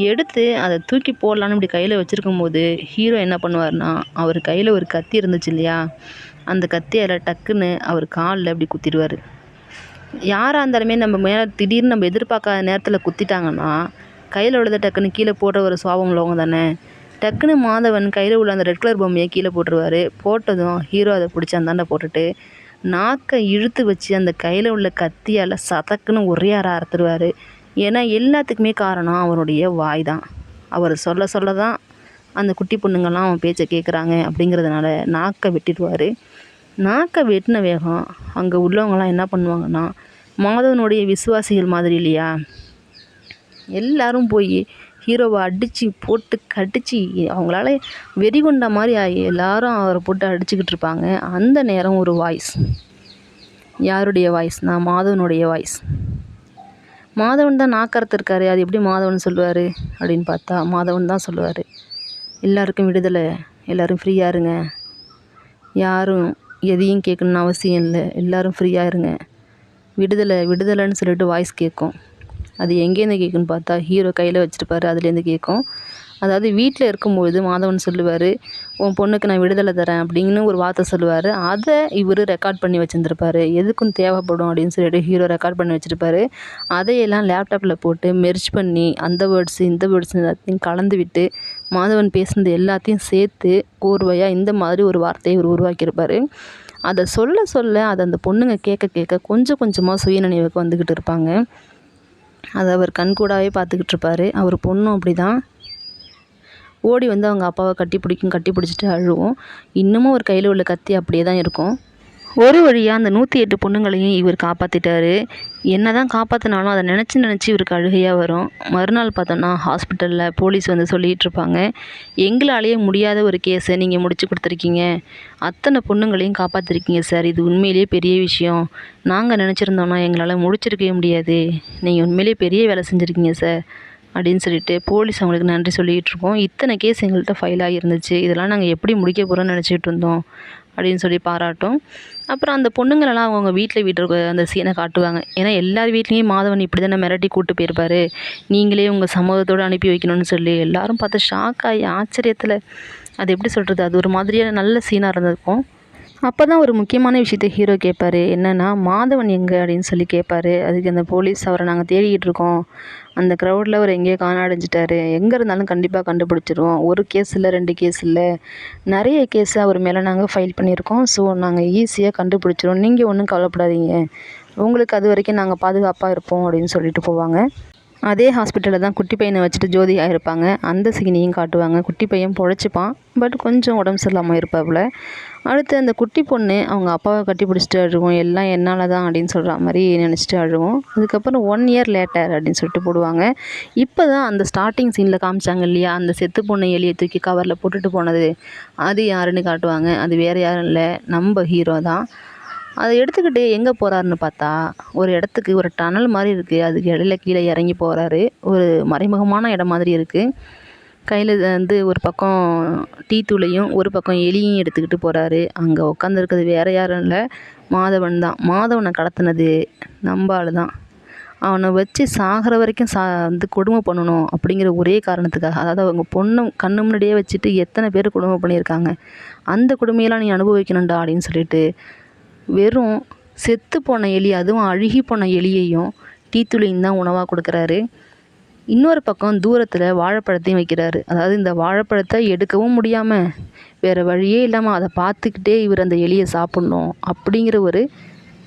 [SPEAKER 2] எடுத்து அதை தூக்கி போடலான்னு இப்படி கையில் வச்சுருக்கும் போது ஹீரோ என்ன பண்ணுவார்னா அவர் கையில் ஒரு கத்தி இருந்துச்சு இல்லையா, அந்த கத்தியால் டக்குன்னு அவர் காலில் அப்படி குத்திடுவார். யாராக இருந்தாலுமே நம்ம மேலே திடீர்னு நம்ம எதிர்பார்க்காத நேரத்தில் குத்திட்டாங்கன்னா கையில் உள்ளதை டக்குன்னு கீழே போடுற ஒரு சுவாபம் உள்ளவங்க தானே. டக்குன்னு மாதவன் கையில் உள்ள அந்த ரெட் கலர் பொம்மையை கீழே போட்டுருவார். போட்டதும் ஹீரோ அதை பிடிச்சி அந்தாண்ட போட்டுட்டு நாக்கை இழுத்து வச்சு அந்த கையில் உள்ள கத்தியால் சதக்குன்னு ஒரே அறுத்துருவார். ஏன்னா எல்லாத்துக்குமே காரணம் அவருடைய வாய் தான். அவர் சொல்ல தான் அந்த குட்டி பொண்ணுங்கள்லாம் அவன் பேச்சை கேட்குறாங்க அப்படிங்கிறதுனால நாக்கை வெட்டிடுவார்.
[SPEAKER 1] நாக்கை வெட்டின வேகம் அங்கே உள்ளவங்களாம் என்ன பண்ணுவாங்கன்னா, மாதவனுடைய விசுவாசிகள் மாதிரி இல்லையா, எல்லாரும் போய் ஹீரோவை அடித்து போட்டு கடிச்சு அவங்களால வெறிகொண்ட மாதிரி ஆகி எல்லாரும் அவரை போட்டு அடிச்சுக்கிட்டு இருப்பாங்க. அந்த நேரம் ஒரு வாய்ஸ், யாருடைய வாய்ஸ்னா மாதவனுடைய வாய்ஸ். மாதவன் தான் நாக்கறுத்திருக்காரு, அது எப்படி மாதவன் சொல்லுவார் அப்படின்னு பார்த்தா, மாதவன் தான் சொல்லுவார், எல்லாருக்கும் விடுதலை, எல்லோரும் ஃப்ரீயாக இருங்க, யாரும் எதையும் கேட்கணுன்னு அவசியம் இல்லை, எல்லோரும் ஃப்ரீயாக இருங்க, விடுதலை விடுதலைன்னு சொல்லிட்டு வாய்ஸ் கேட்கும். அது எங்கேருந்து கேட்குன்னு பார்த்தா ஹீரோ கையில் வச்சுருப்பாரு, அதுலேருந்து கேட்கும். அதாவது வீட்டில் இருக்கும்பொழுது மாதவன் சொல்லுவார், உன் பொண்ணுக்கு நான் விடுதலை தரேன் அப்படின்னு ஒரு வார்த்தை சொல்லுவார். அதை இவர் ரெக்கார்ட் பண்ணி வச்சுருந்துருப்பார், எதுக்கும் தேவைப்படும் அப்படின்னு சொல்லிட்டு ஹீரோ ரெக்கார்ட் பண்ணி வச்சுருப்பாரு. அதையெல்லாம் லேப்டாப்பில் போட்டு மெர்ஜ் பண்ணி அந்த வேர்ட்ஸு இந்த வேர்ட்ஸ் எல்லாத்தையும் கலந்து விட்டு மாதவன் பேசுனது எல்லாத்தையும் சேர்த்து கோர்வையாக இந்த மாதிரி ஒரு வார்த்தையை இவர் உருவாக்கியிருப்பார். அதை சொல்ல சொல்ல அதை அந்த பொண்ணுங்க கேட்க கேட்க கொஞ்சம் கொஞ்சமாக சுயநினைவுக்கு வந்துக்கிட்டு இருப்பாங்க. அதை அவர் கண்கூடாவே பார்த்துக்கிட்டு இருப்பார். அவர் பொண்ணும் அப்படி தான் ஓடி வந்து அவங்க அப்பாவை கட்டி பிடிச்சிட்டு அழுவும். இன்னமும் ஒரு கையில் உள்ள கத்தி அப்படியே தான் இருக்கும். ஒரு வழியாக அந்த 108 பொண்ணுங்களையும் இவர் காப்பாற்றிட்டாரு. என்ன தான் காப்பாற்றினாலும் அதை நினச்சி இவருக்கு அழுகையாக வரும். மறுநாள் பார்த்தோன்னா ஹாஸ்பிட்டலில் போலீஸ் வந்து சொல்லிகிட்டு இருப்பாங்க, எங்களாலேயே முடியாத ஒரு கேஸை நீங்கள் முடிச்சு கொடுத்துருக்கீங்க, அத்தனை பொண்ணுங்களையும் காப்பாற்றிருக்கீங்க சார், இது உண்மையிலேயே பெரிய விஷயம், நாங்கள் நினச்சிருந்தோன்னா எங்களால் முடிச்சிருக்கவே முடியாது, நீங்கள் உண்மையிலேயே பெரிய வேலை செஞ்சுருக்கீங்க சார் அப்படின்னு சொல்லிட்டு போலீஸ் அவங்களுக்கு நன்றி சொல்லிகிட்டு இருக்கோம். இத்தனை கேஸ் எங்கள்கிட்ட ஃபைல் ஆகியிருந்துச்சு, இதெல்லாம் நாங்கள் எப்படி முடிக்க போகிறோம்னு நினச்சிட்டு இருந்தோம் அப்படின்னு சொல்லி பாராட்டும். அப்புறம் அந்த பொண்ணுங்களெல்லாம் அவங்க வீட்டில் அந்த சீனை காட்டுவாங்க. ஏன்னா எல்லார் வீட்லேயும் மாதவன் இப்படி தானே மிரட்டி கூப்பிட்டு போயிருப்பார், நீங்களே உங்கள் சமூகத்தோடு அனுப்பி வைக்கணும்னு சொல்லி எல்லாரும் பார்த்து ஷாக் ஆகி ஆச்சரியத்தில், அது எப்படி சொல்கிறது, அது ஒரு மாதிரியான நல்ல சீனாக இருந்திருக்கும். அப்போ தான் ஒரு முக்கியமான விஷயத்த ஹீரோ கேட்பார், என்னென்னா மாதவன் எங்கே அப்படின்னு சொல்லி கேட்பார். அதுக்கு அந்த போலீஸ், அவரை நாங்கள் தேடிக்கிட்டு இருக்கோம், அந்த க்ரௌடில் அவர் எங்கேயோ காணாடிஞ்சிட்டாரு, எங்கே இருந்தாலும் கண்டிப்பாக கண்டுபிடிச்சிருவோம், ஒரு கேஸ் இல்லை 2 கேஸ் இல்லை, நிறைய கேஸ் அவர் மேலே நாங்கள் ஃபைல் பண்ணியிருக்கோம், ஸோ நாங்கள் ஈஸியாக கண்டுபிடிச்சிருவோம், நீங்கள் ஒன்றும் கவலைப்படாதீங்க, உங்களுக்கு அது வரைக்கும் நாங்கள் பாதுகாப்பாக இருப்போம் அப்படின்னு சொல்லிட்டு போவாங்க. அதே ஹாஸ்பிட்டலில் தான் குட்டி பையனை வச்சுட்டு ஜோதி ஆகிருப்பாங்க. அந்த சீனையும் காட்டுவாங்க. குட்டி பையன் பொழைச்சிப்பான், பட் கொஞ்சம் உடம்பு சரியில்லாமல் இருப்பாப்புல. அடுத்து அந்த குட்டி பொண்ணு அவங்க அப்பாவை கட்டி பிடிச்சிட்டு அழுவும், எல்லாம் என்னால் தான் அப்படின்னு சொல்கிற மாதிரி நினச்சிட்டு அழுவும். அதுக்கப்புறம் 1 இயர் லேட்டர் அப்படின்னு சொல்லிட்டு போடுவாங்க. இப்போ தான் அந்த ஸ்டார்டிங் சீனில் காமிச்சாங்க இல்லையா, அந்த செத்து பொண்ணை எலியை தூக்கி கவரில் போட்டுட்டு போனது, அது யாருன்னு காட்டுவாங்க. அது வேறு யாரும் இல்லை, நம்ம ஹீரோ தான். அதை எடுத்துக்கிட்டு எங்கே போகிறாருன்னு பார்த்தா, ஒரு இடத்துக்கு, ஒரு டனல் மாதிரி இருக்குது, அதுக்கு இடையில கீழே இறங்கி போகிறாரு. ஒரு மறைமுகமான இடம் மாதிரி இருக்குது. கையில் வந்து ஒரு பக்கம் டீ தூளையும் ஒரு பக்கம் எலியும் எடுத்துக்கிட்டு போகிறாரு. அங்கே உட்காந்துருக்கிறது வேறு யாரும் இல்லை, மாதவன் தான். மாதவனை கடத்தினது நம்ம ஆள் தான். அவனை வச்சு சாகிற வரைக்கும் வந்து கொடுமை பண்ணணும் அப்படிங்கிற ஒரே காரணத்துக்காக, அதாவது அவங்க பொண்ணு கண்ணு முன்னாடியே வச்சுட்டு எத்தனை பேர் கொடுமை பண்ணியிருக்காங்க, அந்த கொடுமையெல்லாம் நீ அனுபவிக்கணும்டா அப்படின்னு சொல்லிட்டு வெறும் செத்து போன எலி, அதுவும் அழுகி போன எலியையும் டீத்தூளையும் தான் உணவாக கொடுக்குறாரு. இன்னொரு பக்கம் தூரத்தில் வாழைப்பழத்தையும் வைக்கிறாரு. அதாவது இந்த வாழைப்பழத்தை எடுக்கவும் முடியாமல் வேறு வழியே இல்லாமல் அதை பார்த்துக்கிட்டே இவர் அந்த எலியை சாப்பிட்ணும் அப்படிங்கிற ஒரு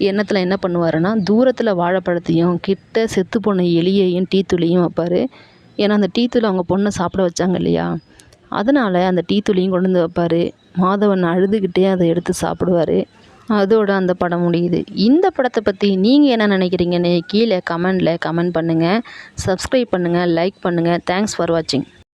[SPEAKER 1] எண்ணத்தில் என்ன பண்ணுவாருன்னா, தூரத்தில் வாழைப்பழத்தையும் கிட்ட செத்து போன எலியையும் டீத்தூளையும் வைப்பார். ஏன்னா அந்த டீத்தூளை அவங்க பொண்ணை சாப்பிட வச்சாங்க இல்லையா, அதனால் அந்த டீத்தூளையும் கொண்டு வந்து வைப்பார். மாதவன் அழுதுகிட்டே அதை எடுத்து சாப்பிடுவார். அதோட அந்த படம் முடியுது. இந்த படத்தை பற்றி நீங்கள் என்ன நினைக்கிறீங்கன்னு கீழே கமெண்ட் பண்ணுங்கள். சப்ஸ்கிரைப் பண்ணுங்கள், லைக் பண்ணுங்கள். தேங்க்ஸ் ஃபார் வாட்சிங்.